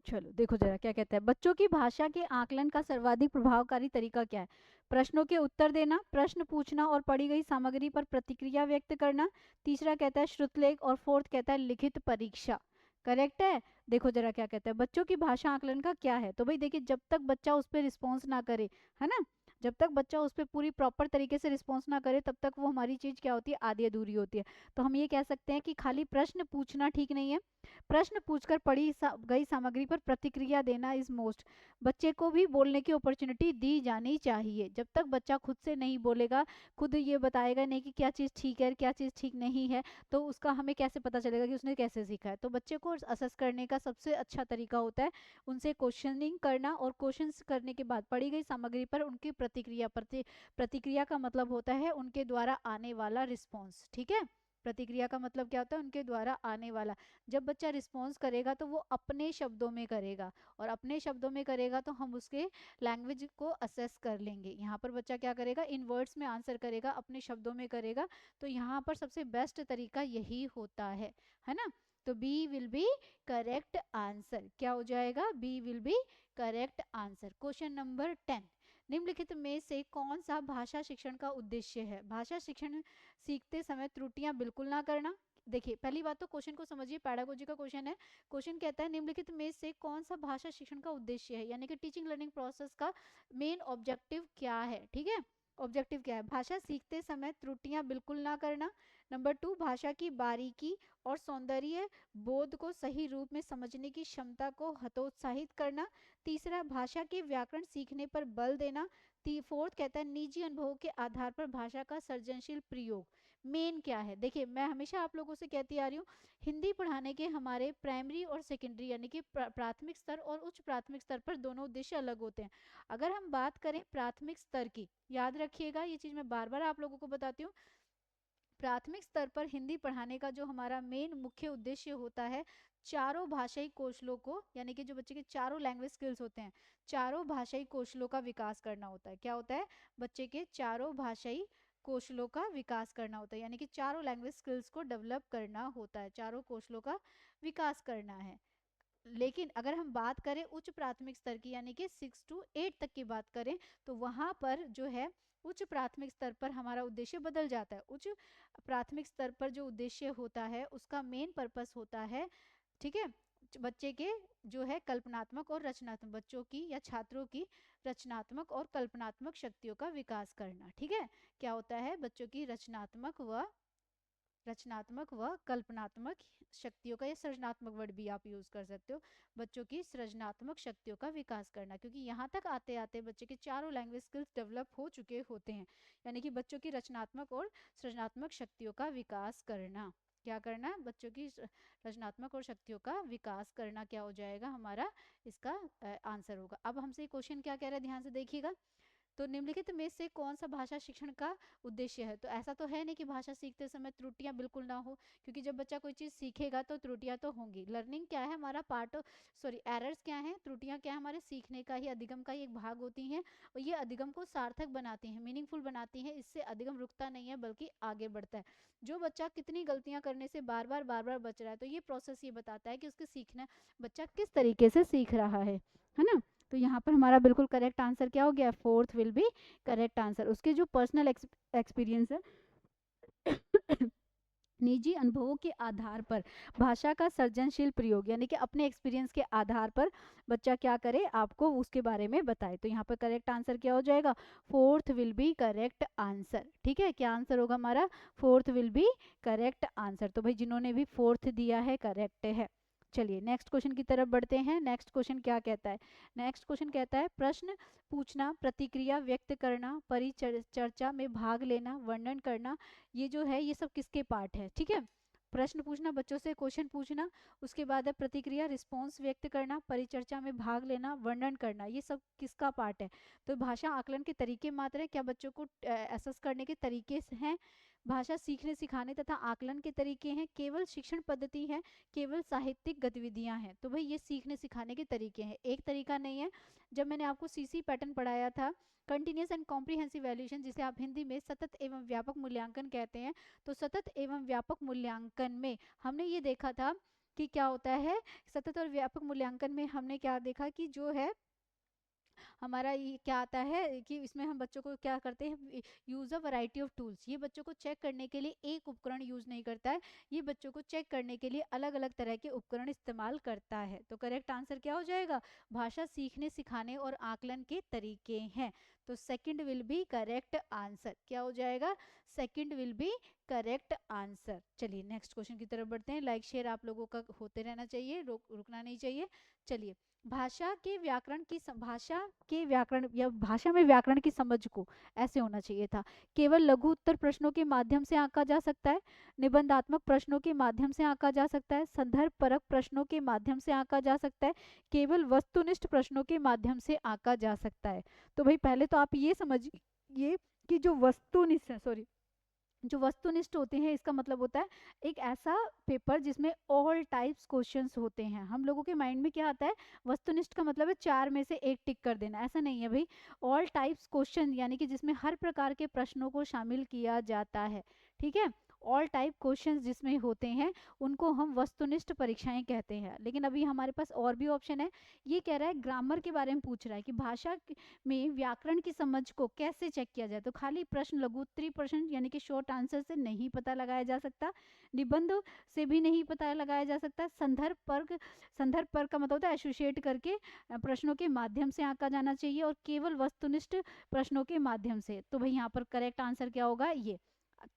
चलो देखो जरा क्या कहता है। बच्चों की भाषा के आकलन का सर्वाधिक प्रभावकारी तरीका क्या है? प्रश्नों के उत्तर देना, प्रश्न पूछना और पढ़ी गई सामग्री पर प्रतिक्रिया व्यक्त करना। तीसरा कहता है श्रुतलेख, और फोर्थ कहता है लिखित परीक्षा। करेक्ट है। देखो जरा क्या कहता है, बच्चों की भाषा आकलन का क्या है? तो भाई देखिए, जब तक बच्चा उस पर रिस्पॉन्स ना करे, है ना, जब तक बच्चा उस पर पूरी प्रॉपर तरीके से रिस्पॉन्स ना करे तब तक वो हमारी चीज़ क्या होती है, आधी अधूरी होती है। तो हम ये कह सकते हैं कि खाली प्रश्न पूछना ठीक नहीं है, प्रश्न पूछकर पढ़ी गई सामग्री पर प्रतिक्रिया देना इज मोस्ट। बच्चे को भी बोलने की अपॉर्चुनिटी दी जानी चाहिए। जब तक बच्चा खुद से नहीं बोलेगा, खुद ये बताएगा नहीं कि क्या चीज़ ठीक है क्या चीज़ ठीक नहीं है, तो उसका हमें कैसे पता चलेगा कि उसने कैसे सीखा है। तो बच्चे को असेस करने का सबसे अच्छा तरीका होता है उनसे क्वेश्चनिंग करना, और क्वेश्चंस करने के बाद पढ़ी गई सामग्री पर उनकी प्रतिक्रिया का मतलब होता है उनके द्वारा आने वाला रिस्पॉन्स। ठीक है, प्रतिक्रिया का मतलब क्या होता है, उनके द्वारा आने वाला। जब बच्चा रिस्पॉन्स करेगा तो वो अपने शब्दों में करेगा, और अपने शब्दों में करेगा तो हम उसके लैंग्वेज को असेस कर लेंगे। यहाँ पर बच्चा क्या करेगा, इन वर्ड्स में आंसर करेगा, अपने शब्दों में करेगा। तो यहाँ पर सबसे बेस्ट तरीका यही होता है ना। तो B will be correct answer. क्या हो जाएगा, B will be correct answer. Question number 10, निम्नलिखित में से कौन सा भाषा शिक्षण का उद्देश्य है। भाषा शिक्षण सीखते समय त्रुटियां बिल्कुल ना करना। देखिए पहली बात तो क्वेश्चन को समझिए, पैडागोजी का क्वेश्चन है। क्वेश्चन कहता है निम्नलिखित में से कौन सा भाषा शिक्षण का उद्देश्य है, यानी कि टीचिंग लर्निंग प्रोसेस का मेन ऑब्जेक्टिव क्या है। ठीक है, ऑब्जेक्टिव क्या है, भाषा सीखते समय त्रुटियां बिल्कुल ना करना। नंबर 2, भाषा की बारीकी और सौंदर्य बोध को सही रूप में समझने की क्षमता को हतोत्साहित करना। तीसरा, भाषा के व्याकरण सीखने पर बल देना। फोर्थ कहता है निजी अनुभवों के आधार पर भाषा का सृजनशील प्रयोग। मेन क्या है, देखिए मैं हमेशा आप लोगों से कहती आ रही हूँ, हिंदी पढ़ाने के हमारे प्राइमरी और सेकेंडरी यानी कि प्राथमिक स्तर और उच्च प्राथमिक स्तर पर दोनों उद्देश्य अलग होते हैं। अगर हम बात करें प्राथमिक स्तर की, याद रखिएगा ये चीज मैं बार बार आप लोगों को बताती हूँ, प्राथमिक स्तर पर हिंदी पढ़ाने का जो हमारा मेन मुख्य उद्देश्य होता है, चारों भाषाई कौशलों को, यानी कि जो बच्चे के चारों लैंग्वेज स्किल्स होते हैं, चारों भाषाई कौशलों का विकास करना होता है। क्या होता है, बच्चे के चारों भाषाई कौशलों का विकास करना होता है, यानी कि चारों लैंग्वेज स्किल्स को डेवलप करना होता है, चारों कौशलों का विकास करना है। लेकिन अगर हम बात करें उच्च प्राथमिक स्तर की, यानी कि 6 to 8 तक की बात करें, तो वहां पर जो है उच्च प्राथमिक स्तर पर हमारा उद्देश्य बदल जाता है। उच्च प्राथमिक स्तर पर जो उद्देश्य होता है उसका मेन पर्पस होता है, ठीक है, बच्चे के जो है कल्पनात्मक और रचनात्मक, बच्चों की या छात्रों की रचनात्मक और कल्पनात्मक शक्तियों का विकास करना। ठीक है, क्या होता है, बच्चों की रचनात्मक व कल्पनात्मक शक्तियों का, या सृजनात्मक वर्ड भी आप यूज कर सकते हो, बच्चों की सृजनात्मक शक्तियों का विकास करना। क्योंकि यहाँ तक आते आते बच्चे के चारों लैंग्वेज स्किल्स डेवलप हो चुके होते हैं, यानी कि बच्चों की रचनात्मक और सृजनात्मक शक्तियों का विकास करना। क्या करना, बच्चों की रचनात्मक और शक्तियों का विकास करना क्या हो जाएगा हमारा, इसका आंसर होगा। अब हमसे क्वेश्चन क्या कह रहा है, ध्यान से देखिएगा। तो निम्नलिखित में से कौन सा भाषा शिक्षण का उद्देश्य है। तो ऐसा तो है नहीं कि भाषा सीखते समय त्रुटियां बिल्कुल ना हो, क्योंकि जब बच्चा कोई चीज सीखेगा तो त्रुटियां तो होंगी। लर्निंग क्या है हमारा पार्ट, सॉरी एरर्स क्या है, त्रुटियां क्या है, हमारे सीखने का ही, अधिगम का ही एक भाग होती हैं, और ये अधिगम को सार्थक बनाती हैं, मीनिंगफुल बनाती हैं। इससे अधिगम रुकता नहीं है बल्कि आगे बढ़ता है। जो बच्चा कितनी गलतियां करने से बार बार बच रहा है, तो ये प्रोसेस ये बताता है कि उसके सीखना, बच्चा किस तरीके से सीख रहा है ना। तो यहाँ पर हमारा बिल्कुल करेक्ट आंसर क्या हो गया, fourth will be correct answer. उसके जो पर्सनल एक्सपीरियंस है निजी अनुभवों के आधार पर भाषा का सृजनशील प्रयोग, यानी कि अपने एक्सपीरियंस के आधार पर बच्चा क्या करे, आपको उसके बारे में बताए। तो यहाँ पर करेक्ट आंसर क्या हो जाएगा, fourth will be correct answer. ठीक है, क्या आंसर होगा हमारा, fourth will be correct answer. तो भाई जिन्होंने भी फोर्थ दिया है करेक्ट है। चलिए नेक्स्ट क्वेश्चन की तरफ बढ़ते हैं। नेक्स्ट क्वेश्चन क्या कहता है, नेक्स्ट क्वेश्चन कहता है प्रश्न पूछना, प्रतिक्रिया व्यक्त करना, परिचर्चा में भाग लेना, वर्णन करना, ये जो है ये सब किसके पार्ट है। ठीक है, प्रश्न पूछना, बच्चों से क्वेश्चन पूछना, उसके बाद है प्रतिक्रिया रिस्पॉन्स व्यक्त करना, परिचर्चा में भाग लेना, वर्णन करना, ये सब किसका पार्ट है। तो भाषा आकलन के तरीके मात्र है, क्या बच्चों को एसेस करने के तरीके हैं। भाषा सीखने सिखाने तथा आकलन के तरीके हैं, केवल शिक्षण पद्धति है, केवल साहित्यिक गतिविधियां हैं। तो भाई ये सीखने सिखाने के तरीके हैं, एक तरीका नहीं है। जब मैंने आपको सीसी पैटर्न पढ़ाया था, कंटिन्यूस एंड कॉम्प्रिहेंसिव वैल्यूएशन, जिसे आप हिंदी में सतत एवं व्यापक मूल्यांकन कहते हैं, तो सतत एवं व्यापक मूल्यांकन में हमने ये देखा था कि क्या होता है, सतत और व्यापक मूल्यांकन में हमने क्या देखा कि जो है हमारा ये क्या आता है कि इसमें हम बच्चों को क्या करते हैं, use a variety of tools. ये बच्चों को चेक करने के लिए एक उपकरण यूज़ नहीं करता है, ये बच्चों को चेक करने के लिए अलग अलग तरह के उपकरण इस्तेमाल करता है। तो करेक्ट आंसर क्या हो जाएगा, भाषा सीखने सिखाने और आकलन के तरीके हैं। तो second will be correct answer. क्या हो जाएगा, second will be correct answer. चलिए नेक्स्ट क्वेश्चन की तरफ बढ़ते हैं। लाइक शेयर आप लोगों का होते रहना चाहिए, रुकना नहीं चाहिए। चलिए, भाषा के व्याकरण या भाषा में व्याकरण की समझ को ऐसे होना चाहिए था, केवल लघु उत्तर प्रश्नों के माध्यम से आंका जा सकता है, निबंधात्मक प्रश्नों के माध्यम से आंका जा सकता है, संदर्भ परक प्रश्नों के माध्यम से आंका जा सकता है, केवल वस्तुनिष्ठ प्रश्नों के माध्यम से आंका जा सकता है। तो भाई पहले तो आप ये समझिए कि जो वस्तुनिष्ठ होते हैं इसका मतलब होता है एक ऐसा पेपर जिसमें ऑल टाइप्स क्वेश्चंस होते हैं। हम लोगों के माइंड में क्या आता है, वस्तुनिष्ठ का मतलब है 4 में से 1 टिक कर देना, ऐसा नहीं है भाई। ऑल टाइप्स क्वेश्चन यानी कि जिसमें हर प्रकार के प्रश्नों को शामिल किया जाता है, ठीक है। ऑल टाइप क्वेश्चंस जिसमें होते हैं उनको हम वस्तुनिष्ठ परीक्षाएं कहते हैं। लेकिन अभी हमारे पास और भी ऑप्शन है। ये कह रहा है ग्रामर के बारे में पूछ रहा है कि भाषा में व्याकरण की समझ को कैसे चेक किया जाए। तो खाली प्रश्न लघुत्तरी प्रश्न यानी कि शॉर्ट आंसर से नहीं पता लगाया जा सकता, निबंध से भी नहीं पता लगाया जा सकता, संदर्भ पर का मतलब होता है एसोसिएट करके प्रश्नों के माध्यम से आंका जाना चाहिए, और केवल वस्तुनिष्ठ प्रश्नों के माध्यम से। तो भाई यहाँ पर करेक्ट आंसर क्या होगा, ये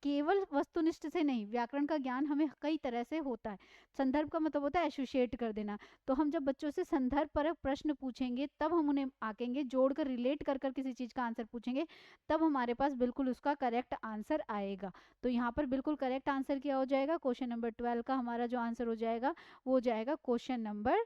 केवल वस्तुनिष्ठ से नहीं, व्याकरण का ज्ञान हमें कई तरह से होता है। संदर्भ का मतलब होता है एसोसिएट कर देना। तो हम जब बच्चों से संदर्भ पर प्रश्न पूछेंगे तब हम उन्हें आकेंगे जोड़कर रिलेट कर कर किसी चीज का आंसर पूछेंगे, तब हमारे पास बिल्कुल उसका करेक्ट आंसर आएगा। तो यहाँ पर बिल्कुल करेक्ट आंसर क्या हो जाएगा, क्वेश्चन नंबर 12 का हमारा जो आंसर हो जाएगा वो हो जाएगा क्वेश्चन नंबर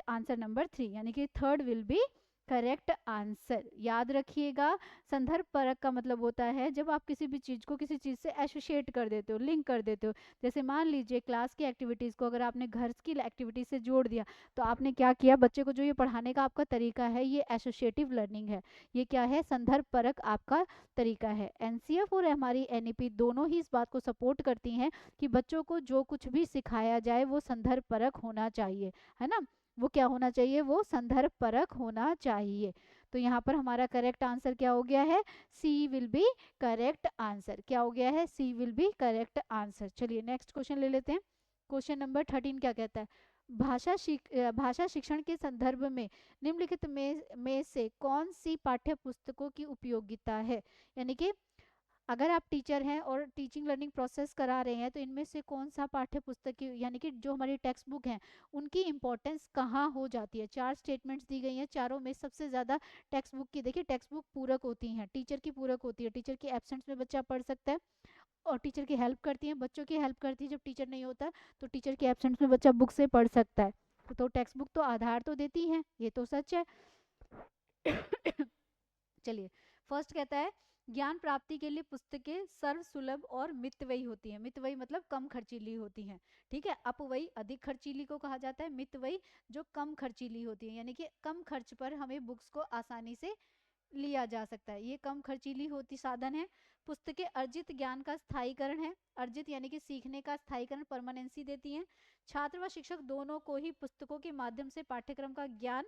आंसर नंबर 3, यानी कि third will be correct answer. याद रखिएगा, संदर्भ परक का मतलब होता है जब आप किसी भी चीज को किसी चीज से एसोसिएट कर देते हो, लिंक कर देते हो। जैसे मान लीजिए क्लास की एक्टिविटीज को अगर आपने घर की एक्टिविटीज से जोड़ दिया, तो आपने क्या किया, बच्चे को जो ये पढ़ाने का आपका तरीका है ये एसोसिएटिव लर्निंग है। ये क्या है, संदर्भ परक आपका तरीका है। एनसीएफ और हमारी एनईपी दोनों ही इस बात को सपोर्ट करती हैं कि बच्चों को जो कुछ भी सिखाया जाए वो संदर्भ परक होना चाहिए, है ना। वो क्या होना चाहिए, वो संदर्भ परक होना चाहिए। तो यहाँ पर हमारा करेक्ट आंसर क्या हो गया है, सी विल बी करेक्ट आंसर। क्या हो गया है, सी विल बी करेक्ट आंसर। चलिए नेक्स्ट क्वेश्चन ले लेते हैं। क्वेश्चन नंबर 13 क्या कहता है, भाषा शिक्षण के संदर्भ में निम्नलिखित में से कौन सी पाठ्य पुस्तकों की उपयोगिता है। यानी कि अगर आप टीचर हैं और टीचिंग लर्निंग प्रोसेस करा रहे हैं तो इनमें से कौन सा पाठ्य पुस्तक की यानी कि जो हमारी टेक्स्ट बुक है उनकी इंपॉर्टेंस कहाँ हो जाती है। 4 स्टेटमेंट्स दी गई हैं, चारों में सबसे ज़्यादा टेक्स्ट बुक की, देखिए टेक्स्ट बुक पूरक होती हैं, टीचर की पूरक होती है, टीचर की एब्सेंस में बच्चा पढ़ सकता है, और टीचर की हेल्प करती है, बच्चों की हेल्प करती है। जब टीचर नहीं होता तो टीचर के एब्सेंस में बच्चा बुक से पढ़ सकता है। तो टेक्स्ट बुक तो आधार तो देती हैं, ये तो सच है। चलिए, फर्स्ट कहता है ज्ञान प्राप्ति के लिए पुस्तकें सर्व सुलभ और मितव्ययी होती हैं। मितव्ययी मतलब कम खर्चीली होती हैं, ठीक है। अपव्ययी अधिक खर्चीली को कहा जाता है, मितव्ययी जो कम खर्चीली होती है, यानी कि कम खर्च पर हमें बुक्स को आसानी से लिया जा सकता है, ये कम खर्चीली होती साधन है। पुस्तकें अर्जित ज्ञान का स्थायीकरण है, अर्जित यानी कि सीखने का स्थायीकरण, परमानेंसी देती हैं। छात्र व शिक्षक दोनों को ही पुस्तकों के माध्यम से पाठ्यक्रम का ज्ञान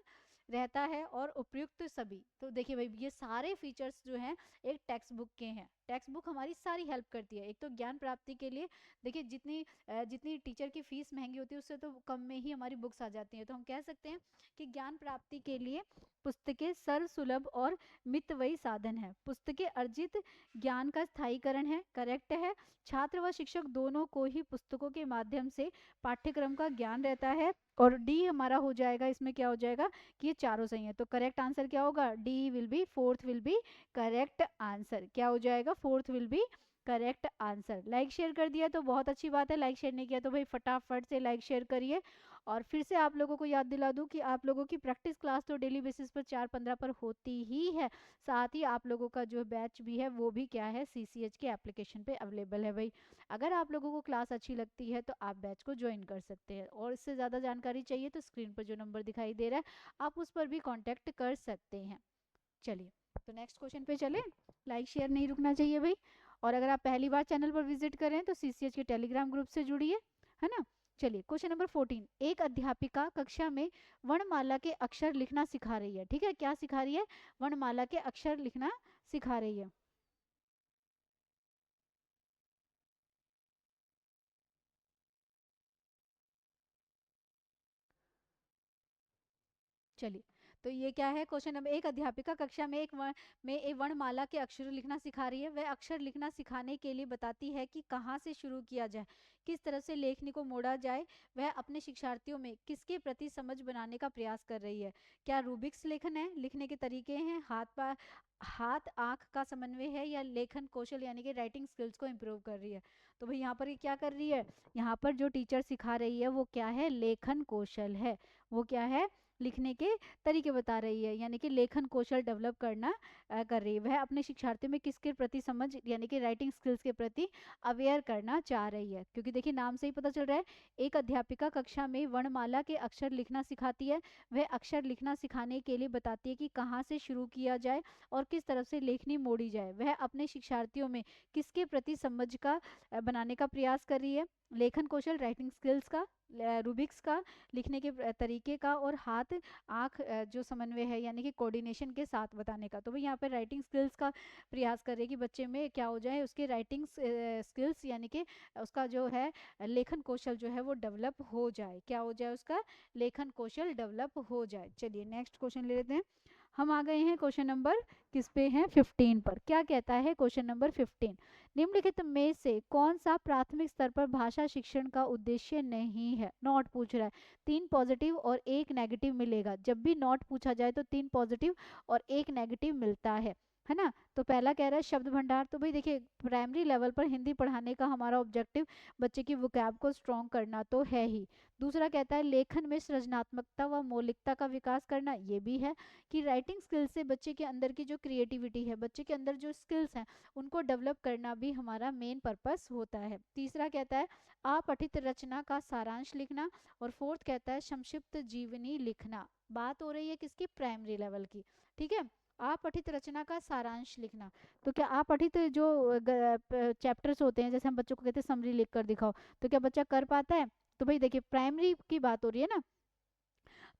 रहता है, और उपयुक्त सभी। तो देखिए भाई ये सारे फीचर्स जो हैं एक टेक्स्ट बुक के हैं। टेक्स्ट बुक हमारी सारी हेल्प करती है, एक तो ज्ञान प्राप्ति के लिए, देखिए जितनी टीचर की फीस महंगी होती है उससे तो कम में ही हमारी बुक्स आ जाती हैं। तो हम कह सकते हैं कि ज्ञान प्राप्ति के लिए पुस्तकें सर्व सुलभ और मितव्ययी साधन है। पुस्तकें अर्जित ज्ञान का स्थायीकरण है, करेक्ट है। छात्र व शिक्षक दोनों को ही पुस्तकों के माध्यम से पाठ्यक्रम का ज्ञान रहता है, और डी हमारा हो जाएगा, इसमें क्या हो जाएगा कि ये चारों सही है। तो करेक्ट आंसर क्या होगा, D will be, fourth will be correct answer. क्या हो जाएगा, fourth will be correct answer. Like share कर दिया तो बहुत अच्छी बात है, लाइक शेयर नहीं किया तो भाई फटाफट से लाइक शेयर करिए। और फिर से आप लोगों को याद दिला दूं कि आप लोगों की प्रैक्टिस क्लास तो डेली बेसिस पर 4-15 पर होती ही है, साथ ही आप लोगों का जो बैच भी है वो भी क्या है, सीसीएच के एप्लीकेशन पे अवेलेबल है भाई। अगर आप लोगों को क्लास अच्छी लगती है तो आप बैच को ज्वाइन कर सकते हैं, और इससे ज़्यादा जानकारी चाहिए तो स्क्रीन पर जो नंबर दिखाई दे रहा है आप उस पर भी कॉन्टैक्ट कर सकते हैं। चलिए तो नेक्स्ट क्वेश्चन पे चले। लाइक शेयर नहीं रुकना चाहिए भाई। और अगर आप पहली बार चैनल पर विजिट करें तो सीसीएच के टेलीग्राम ग्रुप से जुड़िए, है ना। चलिए क्वेश्चन नंबर 14, एक अध्यापिका कक्षा में वर्णमाला के अक्षर लिखना सिखा रही है। ठीक है, क्या सिखा रही है? वर्णमाला के अक्षर लिखना सिखा रही है। चलिए, तो ये क्या है? क्वेश्चन नंबर, एक अध्यापिका कक्षा में एक वर्णमाला के अक्षर लिखना सिखा रही है। वह अक्षर लिखना सिखाने के लिए बताती है कि कहाँ से शुरू किया जाए, किस तरह से लेखनी को मोड़ा जाए। वह अपने शिक्षार्थियों में किसके प्रति समझ बनाने का प्रयास कर रही है? क्या रूबिक्स लेखन है, लिखने के तरीके हैं, हाथ आंख का समन्वय है, या लेखन कौशल यानी कि राइटिंग स्किल्स को इम्प्रूव कर रही है? तो भाई यहाँ पर ये क्या कर रही है? यहाँ पर जो टीचर सिखा रही है वो क्या है? लेखन कौशल है। वो क्या है? लिखने के तरीके बता रही है, यानी कि लेखन कौशल डेवलप करना कर रही है। वह अपने शिक्षार्थियों में किसके प्रति समझ यानी कि राइटिंग स्किल्स के प्रति अवेयर करना चाह रही है, क्योंकि देखिए नाम से ही पता चल रहा है, एक अध्यापिका कक्षा में वर्णमाला के अक्षर लिखना सिखाती है। वह अक्षर लिखना सिखाने के लिए बताती है कि कहाँ से शुरू किया जाए और किस तरफ से लेखनी मोड़ी जाए। वह अपने शिक्षार्थियों में किसके प्रति समझ का बनाने का प्रयास कर रही है? लेखन कौशल, राइटिंग स्किल्स का, रूबिक्स का, लिखने के तरीके का, और हाथ आंख जो समन्वय है यानी कि कोऑर्डिनेशन के साथ बताने का। तो भाई यहाँ पे राइटिंग स्किल्स का प्रयास कर रही है कि बच्चे में क्या हो जाए, उसके राइटिंग स्किल्स यानी कि उसका जो है लेखन कौशल जो है वो डेवलप हो जाए। क्या हो जाए? उसका लेखन कौशल डेवलप हो जाए। चलिए नेक्स्ट क्वेश्चन ले लेते हैं। हम आ गए हैं क्वेश्चन नंबर किस पे हैं? 15 पर। क्या कहता है क्वेश्चन नंबर 15? निम्नलिखित में से कौन सा प्राथमिक स्तर पर भाषा शिक्षण का उद्देश्य नहीं है? नॉट पूछ रहा है। 3 पॉजिटिव और 1 नेगेटिव मिलेगा। जब भी नॉट पूछा जाए तो 3 पॉजिटिव और 1 नेगेटिव मिलता है ना? तो पहला कह रहा है शब्द भंडार। तो भाई देखिए प्राइमरी लेवल पर हिंदी पढ़ाने का हमारा ऑब्जेक्टिव बच्चे की वोकैब को स्ट्रॉन्ग करना तो है ही। दूसरा कहता है लेखन में सृजनात्मकता व मौलिकता का विकास करना, ये भी है कि राइटिंग स्किल्स से बच्चे के अंदर की जो क्रिएटिविटी है, बच्चे के अंदर जो स्किल्स हैं उनको डेवलप करना भी हमारा मेन पर्पस होता है। तीसरा कहता है अपठित रचना का सारांश लिखना, और फोर्थ कहता है संक्षिप्त जीवनी लिखना। बात हो रही है किसकी? प्राइमरी लेवल की। ठीक है, अपठित रचना का सारांश लिखना। तो क्या अपठित जो चैप्टर्स होते हैं, जैसे हम बच्चों को कहते हैं समरी लिख कर दिखाओ, तो क्या बच्चा कर पाता है? तो भाई देखिए प्राइमरी की बात हो रही है ना,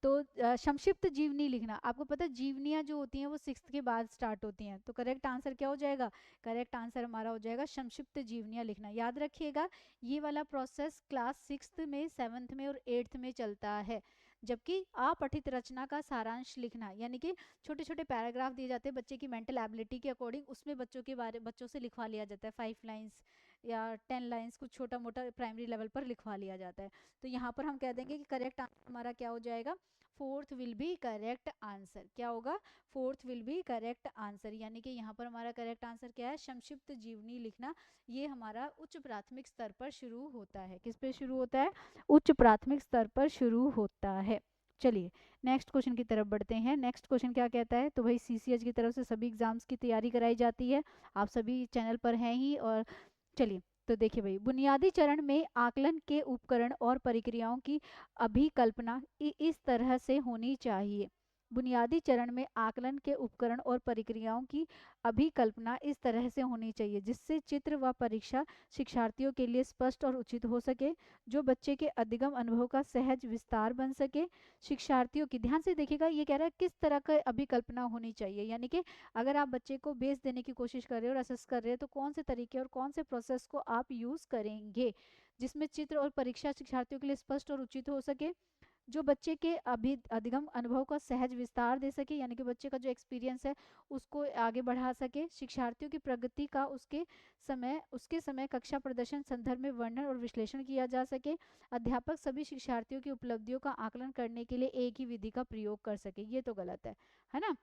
तो संक्षिप्त जीवनी लिखना। आपको पता है जीवनियां जो होती हैं वो 6th के बाद स्टार्ट होती हैं, तो करेक्ट आंसर क्या हो जाएगा? करेक्ट आंसर हमारा हो जाएगा संक्षिप्त जीवनियां लिखना। याद रखिएगा ये वाला प्रोसेस क्लास 6th में, 7th में और 8th में चलता है। जबकि अपठित रचना का सारांश लिखना यानी कि छोटे छोटे पैराग्राफ दिए जाते हैं बच्चे की मेंटल एबिलिटी के अकॉर्डिंग, उसमें बच्चों से लिखवा लिया जाता है 5 लाइन्स या 10 लाइन्स, कुछ छोटा मोटा प्राइमरी लेवल पर लिखवा लिया जाता है। तो यहाँ पर हम कह देंगे कि करेक्ट आंसर हमारा क्या हो जाएगा? Fourth will be correct answer. क्या होगा? Fourth will be correct answer, यानी कि यहाँ पर हमारा करेक्ट आंसर क्या है? संक्षिप्त जीवनी लिखना। ये हमारा उच्च प्राथमिक स्तर पर शुरू होता है। किस पे शुरू होता है? उच्च प्राथमिक स्तर पर शुरू होता है। चलिए नेक्स्ट क्वेश्चन की तरफ बढ़ते हैं। नेक्स्ट क्वेश्चन क्या कहता है? तो भाई सीसीएच की तरफ से सभी एग्जाम्स की तैयारी कराई जाती है, आप सभी चैनल पर हैं ही। और चलिए तो देखिए भाई बुनियादी चरण में आकलन के उपकरण और प्रक्रियाओं की अभिकल्पना इस तरह से होनी चाहिए। बुनियादी चरण में आकलन के उपकरण और प्रक्रियाओं की अभिकल्पना इस तरह से होनी चाहिए जिससे चित्र व परीक्षा शिक्षार्थियों के लिए स्पष्ट और उचित हो सके, जो बच्चे के अधिगम अनुभव का सहज विस्तार बन सके। शिक्षार्थियों की, ध्यान से देखिएगा, ये कह रहा है किस तरह का अभिकल्पना होनी चाहिए, यानी कि अगर आप बच्चे को बेस देने की कोशिश कर रहे हो और असेस कर रहे हो तो कौन से तरीके और कौन से प्रोसेस को आप यूज करेंगे जिसमें चित्र और परीक्षा शिक्षार्थियों के लिए स्पष्ट और उचित हो सके, जो बच्चे के अधिगम अनुभव का सहज विस्तार दे सके, यानी कि बच्चे का जो एक्सपीरियंस है उसको आगे बढ़ा सके। शिक्षार्थियों की प्रगति का उसके समय कक्षा प्रदर्शन संदर्भ में वर्णन और विश्लेषण किया जा सके। अध्यापक सभी शिक्षार्थियों की उपलब्धियों का आकलन करने के लिए एक ही विधि का प्रयोग कर सके। ये तो गलत है ना?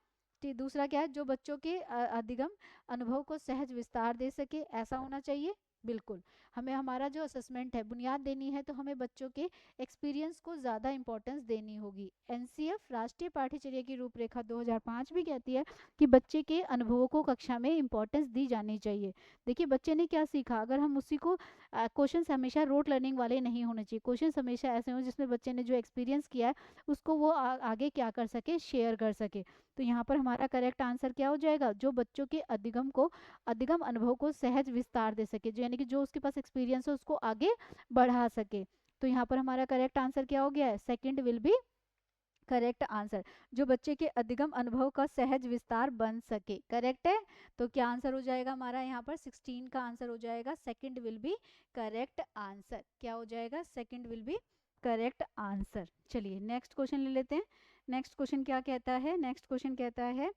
दूसरा क्या है? जो बच्चों के अधिगम अनुभव को सहज विस्तार दे सके, ऐसा होना चाहिए। बिल्कुल, हमें हमारा जो असेसमेंट है बुनियाद देनी है तो हमें बच्चों के एक्सपीरियंस को ज़्यादा इंपॉर्टेंस देनी होगी। एनसीएफ राष्ट्रीय पाठ्यचर्या की रूपरेखा 2005 भी कहती है कि बच्चे के अनुभवों को कक्षा में इंपॉर्टेंस दी जानी चाहिए। देखिए बच्चे ने क्या सीखा, अगर हम उसी को क्वेश्चन हमेशा रोट लर्निंग वाले नहीं होने चाहिए। क्वेश्चन हमेशा ऐसे हो जिसमें बच्चे ने जो एक्सपीरियंस किया है उसको वो आगे क्या कर सके, शेयर कर सके। तो यहाँ पर हमारा करेक्ट आंसर क्या हो जाएगा? जो बच्चों के अधिगम अनुभव को सहज विस्तार दे सके, जो यानी कि जो उसके पास एक्सपीरियंस है उसको आगे बढ़ा सके। तो यहाँ पर हमारा करेक्ट आंसर क्या हो गया है, second will be correct answer. जो बच्चे के अधिगम अनुभव का सहज विस्तार बन सके, करेक्ट है। तो क्या आंसर हो जाएगा हमारा यहाँ पर 16 का आंसर हो जाएगा, second will be correct answer. क्या हो जाएगा, second will be correct answer. चलिए नेक्स्ट क्वेश्चन ले लेते हैं। नेक्स्ट क्वेश्चन क्या कहता है, नेक्स्ट क्वेश्चन कहता है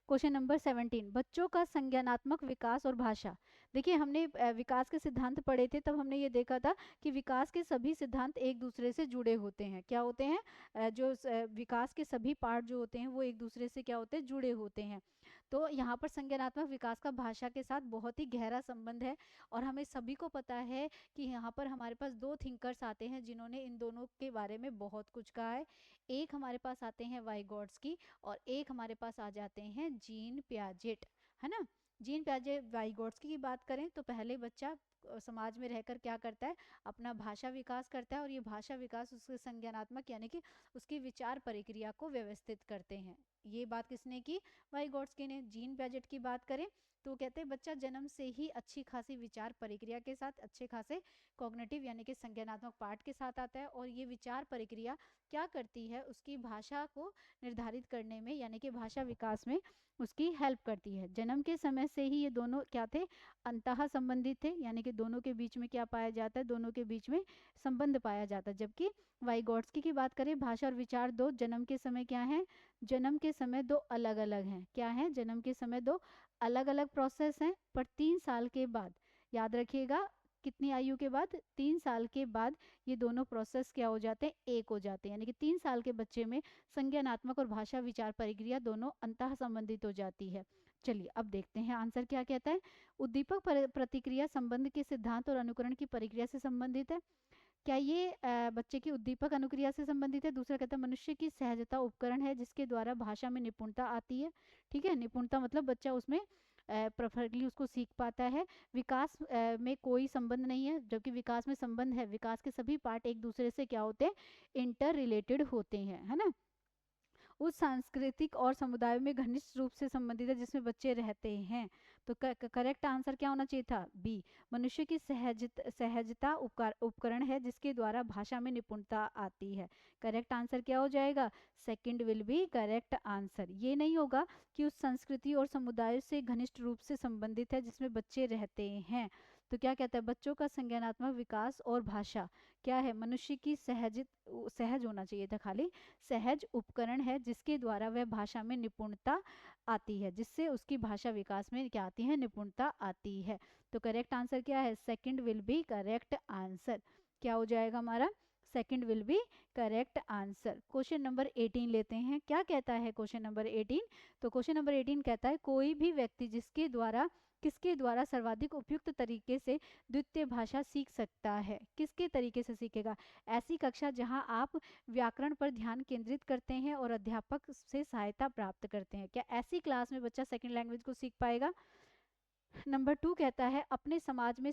क्वेश्चन नंबर 17, बच्चों का संज्ञानात्मक विकास और भाषा। देखिए हमने विकास के सिद्धांत पढ़े थे, तब हमने ये देखा था कि विकास के सभी सिद्धांत एक दूसरे से जुड़े होते हैं। क्या होते हैं, विकास के सभी पार्ट जो होते हैं वो एक दूसरे से क्या होते हैं, जुड़े होते हैं। तो यहाँ पर संज्ञानात्मक विकास का भाषा के साथ बहुत ही गहरा संबंध है, और हमें सभी को पता है कि यहाँ पर हमारे पास दो थिंकर्स आते हैं जिन्होंने इन दोनों के बारे में बहुत कुछ कहा है। एक हमारे पास आते हैं वाइगॉट्स्की, और एक हमारे पास आ जाते हैं जीन पियाजेट, है ना। जीन पियाजेट वाइगॉट्स्की की बात करें तो पहले बच्चा समाज में रहकर क्या करता है, अपना भाषा विकास करता है, और ये भाषा विकास उसके संज्ञानात्मक यानी कि उसकी विचार प्रक्रिया को व्यवस्थित करते हैं। ये बात किसने की, वाइगॉट्स्की ने। जीन पियाजेट की बात करें तो कहते हैं बच्चा जन्म से ही अच्छी खासी विचार प्रक्रिया के साथ, अच्छे खासे कॉग्निटिव यानी कि संज्ञानात्मक पार्ट के साथ आता है, और ये विचार प्रक्रिया क्या करती है, उसकी भाषा को निर्धारित करने में यानी कि भाषा विकास में उसकी हेल्प करती है। जन्म के समय से ही ये दोनों क्या थे, अंतः संबंधित थे, यानी कि दोनों के बीच में क्या पाया जाता है, दोनों के बीच में संबंध पाया जाता है। जबकि वाइगॉट्स्की की बात करें, भाषा और विचार दो जन्म के समय क्या है, जन्म के समय दो अलग अलग हैं। क्या है, जन्म के समय दो अलग अलग प्रोसेस हैं, पर 3 साल के बाद, याद रखिएगा कितनी आयु के बाद, 3 साल के बाद ये दोनों प्रोसेस क्या हो जाते हैं, एक हो जाते हैं। यानी कि 3 साल के बच्चे में संज्ञानात्मक और भाषा विचार प्रक्रिया दोनों अंतः संबंधित हो जाती है। चलिए अब देखते हैं आंसर क्या कहता है। उद्दीपक प्रतिक्रिया संबंध के सिद्धांत और अनुकरण की प्रक्रिया से संबंधित है। क्या ये बच्चे की उद्दीपक अनुक्रिया से संबंधित है। दूसरा कहता है मनुष्य की सहजता उपकरण है जिसके द्वारा भाषा में निपुणता आती है। ठीक है, निपुणता मतलब बच्चा उसमें परफेक्टली उसको सीख पाता है। विकास में कोई संबंध नहीं है, जबकि विकास में संबंध है। विकास के सभी पार्ट एक दूसरे से क्या होते हैं, इंटर रिलेटेड होते हैं, है ना। उस सांस्कृतिक और समुदाय में घनिष्ठ रूप से संबंधित है जिसमें बच्चे रहते हैं। तो करेक्ट आंसर क्या होना चाहिए था, बी। मनुष्य की सहजता उपकरण है जिसके द्वारा भाषा में निपुणता आती है। करेक्ट आंसर क्या हो जाएगा, second will be correct answer. ये नहीं होगा कि उस संस्कृति और समुदाय से घनिष्ठ रूप से संबंधित है जिसमें बच्चे रहते हैं। तो क्या कहता है, बच्चों का संज्ञानात्मक विकास और भाषा क्या है, मनुष्य की सहज होना चाहिए था खाली, सहज उपकरण है जिसके द्वारा वह भाषा में निपुणता आती है, जिससे उसकी भाषा विकास में क्या आती है, निपुणता आती है। तो करेक्ट आंसर क्या है, second will be correct answer. क्या हो जाएगा हमारा, second will be correct answer. Question number 18 लेते हैं। क्या कहता है क्वेश्चन नंबर 18, तो क्वेश्चन नंबर 18 कहता है कोई भी व्यक्ति किसके द्वारा सर्वाधिक उपयुक्त तरीके से द्वितीय भाषा सीख सकता है। किसके तरीके से सीखेगा, ऐसी कक्षा जहां आप व्याकरण पर ध्यान केंद्रित करते हैं और अध्यापक से सहायता प्राप्त करते हैं। क्या ऐसी क्लास में बच्चा सेकंड लैंग्वेज को सीख पाएगा। नंबर 2 कहता है अपने समाज में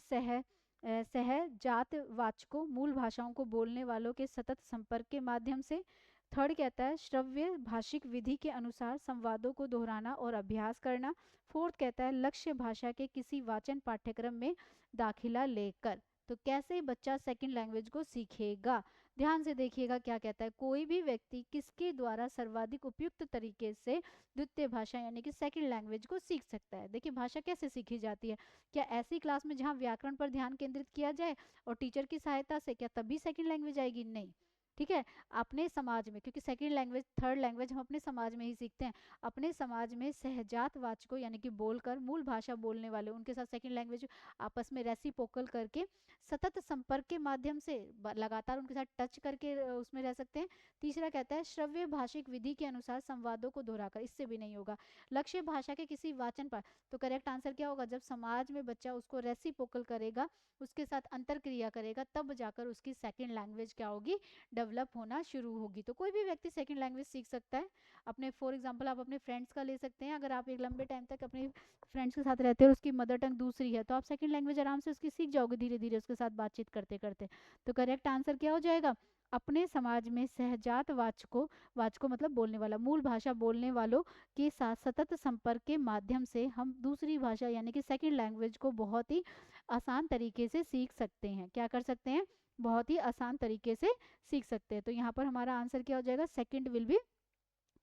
सहजात वाचकों मूल भाषाओं को बोलने वालों के सतत संपर्क के माध्यम से। थर्ड कहता है श्रव्य भाषिक विधि के अनुसार संवादों को दोहराना और अभ्यास करना। फोर्थ कहता है लक्ष्य भाषा के किसी वाचन पाठ्यक्रम में दाखिला लेकर। तो कैसे बच्चा सेकंड लैंग्वेज को सीखेगा, ध्यान से देखिएगा क्या कहता है, कोई भी व्यक्ति किसके द्वारा सर्वाधिक उपयुक्त तरीके से द्वितीय भाषा यानी कि सेकंड लैंग्वेज को सीख सकता है। देखिए भाषा कैसे सीखी जाती है, क्या ऐसी क्लास में जहाँ व्याकरण पर ध्यान केंद्रित किया जाए और टीचर की सहायता से, क्या तभी सेकंड लैंग्वेज आएगी, नहीं। ठीक है, अपने समाज में, क्योंकि सेकंड लैंग्वेज थर्ड लैंग्वेज हम अपने समाज में ही सीखते हैं, अपने समाज में सहजात वाचकों यानी कि बोलकर मूल भाषा बोलने वाले उनके साथ सेकंड लैंग्वेज आपस में रेसिप्रोकल करके सतत संपर्क के माध्यम से लगातार उनके साथ टच करके उसमें रह सकते हैं। तीसरा कहता है श्रव्य भाषिक विधि के अनुसार संवादों को दोहराकर, इससे भी नहीं होगा। लक्ष्य भाषा के किसी वाचन पर, तो करेक्ट आंसर क्या होगा, जब समाज में बच्चा उसको रेसिप्रोकल करेगा, उसके साथ अंतर क्रिया करेगा, तब जाकर उसकी सेकंड लैंग्वेज क्या होगी, डेवलप होना शुरू होगी। तो कोई भी व्यक्ति सेकंड लैंग्वेज सीख सकता है। अपने फॉर एग्जांपल आप अपने फ्रेंड्स का ले सकते हैं, अगर आप एक लंबे टाइम तक अपने फ्रेंड्स के साथ रहते हैं और उसकी मदर टंग दूसरी है, तो आप सेकंड लैंग्वेज आराम से उसकी सीख जाओगे धीरे धीरे उसके साथ बातचीत करते करते। तो करेक्ट आंसर क्या हो जाएगा, अपने समाज में सहजात वाचकों मतलब बोलने वाला, मूल भाषा बोलने वालों के साथ सतत संपर्क के माध्यम से हम दूसरी भाषा यानी कि सेकंड लैंग्वेज को बहुत ही आसान तरीके से सीख सकते हैं। क्या कर सकते हैं, बहुत ही आसान तरीके से सीख सकते हैं। तो यहाँ पर हमारा आंसर क्या हो जाएगा, second will be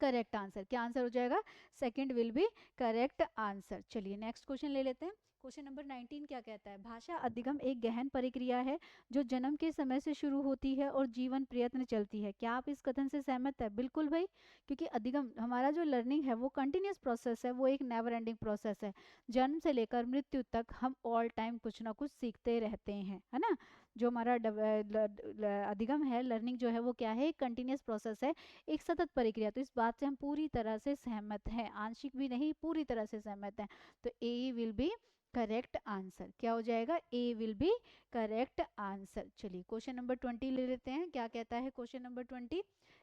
correct answer. क्या आंसर हो जाएगा, second will be correct answer. चलिए नेक्स्ट क्वेश्चन ले लेते हैं। क्वेश्चन नंबर 19 क्या कहता है, भाषा अधिगम एक गहन प्रक्रिया है जो जन्म के समय से शुरू होती है और जीवन प्रयत्न चलती है। क्या आप इस कथन से सहमत है? बिल्कुल भाई, क्योंकि अधिगम हमारा जो लर्निंग है वो कंटिन्यूस प्रोसेस है, वो एक नेवर एंडिंग प्रोसेस है। जन्म से लेकर मृत्यु तक हम ऑल टाइम कुछ ना कुछ सीखते रहते हैं, है ना। जो हमारा अधिगम है, लर्निंग जो है वो क्या है, कंटिन्यूस प्रोसेस है, एक सतत प्रक्रिया। तो इस बात से हम पूरी तरह से सहमत हैं, आंशिक भी नहीं, पूरी तरह से सहमत हैं। तो ए विल बी करेक्ट आंसर। क्या हो जाएगा, ए विल बी करेक्ट आंसर। चलिए क्वेश्चन नंबर 20 ले लेते हैं। क्या कहता है क्वेश्चन नंबर 20,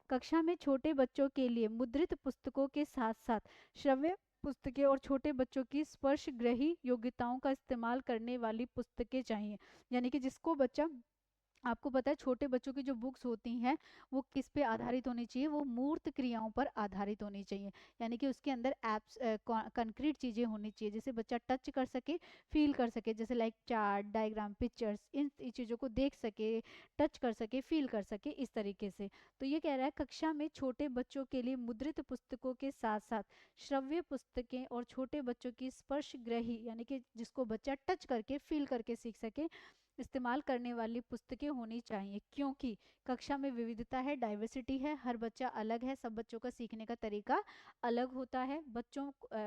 कक्षा में छोटे बच्चों के लिए मुद्रित पुस्तकों के साथ साथ श्रव्य पुस्तकें और छोटे बच्चों की स्पर्शग्रही योग्यताओं का इस्तेमाल करने वाली पुस्तकें चाहिए। यानी कि जिसको बच्चा, आपको पता है छोटे बच्चों की जो बुक्स होती हैं वो किस पे आधारित होनी चाहिए, वो मूर्त क्रियाओं पर आधारित होनी चाहिए। यानी कि उसके अंदर एप्स कंक्रीट चीज़ें होनी चाहिए, जिसे बच्चा टच कर सके, फील कर सके, जैसे लाइक चार्ट, डायग्राम, पिक्चर्स, इन चीज़ों को देख सके, टच कर सके, फील कर सके, इस तरीके से। तो ये कह रहा है कक्षा में छोटे बच्चों के लिए मुद्रित पुस्तकों के साथ साथ श्रव्य पुस्तकें और छोटे बच्चों की स्पर्शग्रही, यानी कि जिसको बच्चा टच करके फील करके सीख सके, इस्तेमाल करने वाली पुस्तकें होनी चाहिए। क्योंकि कक्षा में विविधता है, डाइवर्सिटी है, हर बच्चा अलग है, सब बच्चों का सीखने का तरीका अलग होता है,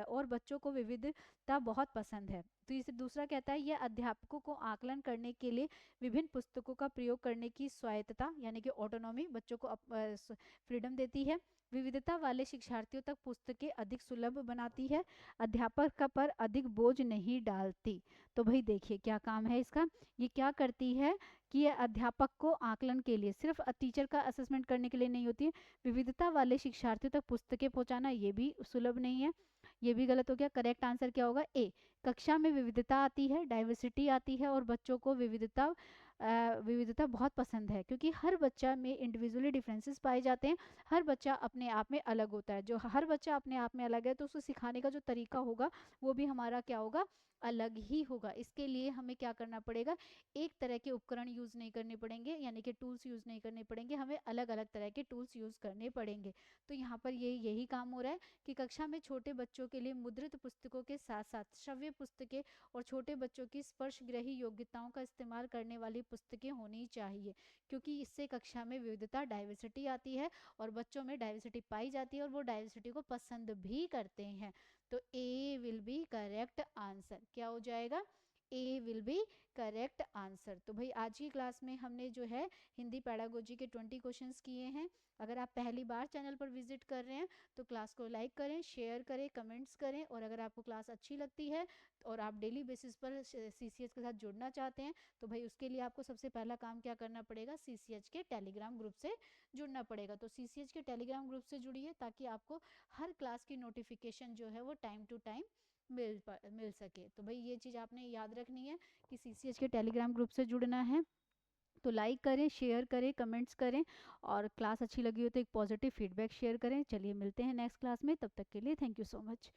और बच्चों को विविधता बहुत पसंद है। तो इसे दूसरा कहता है यह अध्यापकों को आकलन करने के लिए विभिन्न पुस्तकों का प्रयोग करने की स्वायत्तता, यानी कि ऑटोनॉमी, बच्चों को फ्रीडम देती है। विविधता वाले शिक्षार्थियों तक पुस्तकें अधिक सुलभ बनाती है, अध्यापक का पर अधिक बोझ नहीं डालती। तो भाई देखिए क्या काम है इसका, ये क्या करती है कि ये अध्यापक को आकलन के लिए, सिर्फ टीचर का असेसमेंट करने के लिए नहीं होती है। विविधता वाले शिक्षार्थियों तक पुस्तकें पहुंचाना ये भी सुलभ नहीं है, ये भी गलत हो गया। करेक्ट आंसर क्या होगा, ए। कक्षा में विविधता आती है, डाइवर्सिटी आती है, और बच्चों को विविधता बहुत पसंद है, क्योंकि हर बच्चा में इंडिविजुअली डिफरेंसेस पाए जाते हैं, हर बच्चा अपने आप में अलग होता है। जो हर बच्चा अपने आप में अलग है तो उसको सिखाने का जो तरीका होगा वो भी हमारा क्या होगा, अलग ही होगा। इसके लिए हमें क्या करना पड़ेगा, एक तरह के उपकरण यूज नहीं करने पड़ेंगे, यानी कि टूल्स यूज नहीं करने पड़ेंगे, हमें अलग अलग तरह के टूल्स यूज करने पड़ेंगे। तो यहाँ पर यही काम हो रहा है कि कक्षा में छोटे बच्चों के लिए मुद्रित पुस्तकों के साथ साथ श्रव्य पुस्तकें और छोटे बच्चों की स्पर्शग्रही योग्यताओं का इस्तेमाल करने वाली पुस्तकें होनी चाहिए, क्योंकि इससे कक्षा में विविधता, डाइवर्सिटी आती है, और बच्चों में डाइवर्सिटी पाई जाती है, और वो डाइवर्सिटी को पसंद भी करते हैं। तो ए विल बी करेक्ट आंसर। क्या हो जाएगा, ए विल बी करेक्ट आंसर। तो भाई आज की क्लास में हमने जो है हिंदी पैडागोजी के 20 क्वेश्चंस किए हैं। अगर आप पहली बार चैनल पर विजिट कर रहे हैं तो क्लास को लाइक करें, शेयर करें, कमेंट्स करें, और अगर आपको क्लास अच्छी लगती है और आप डेली बेसिस पर सीसीएच के साथ जुड़ना चाहते हैं तो भाई उसके लिए आपको सबसे पहला काम क्या करना पड़ेगा, सीसीएच के टेलीग्राम ग्रुप से जुड़ना पड़ेगा। तो सीसीएच के टेलीग्राम ग्रुप से जुड़िए ताकि आपको हर क्लास की नोटिफिकेशन जो है वो टाइम टू टाइम मिल सके। तो भाई ये चीज़ आपने याद रखनी है कि सीसीएच के टेलीग्राम ग्रुप से जुड़ना है। तो लाइक करें, शेयर करें, कमेंट्स करें, और क्लास अच्छी लगी हो तो एक पॉजिटिव फीडबैक शेयर करें। चलिए मिलते हैं नेक्स्ट क्लास में, तब तक के लिए थैंक यू सो मच।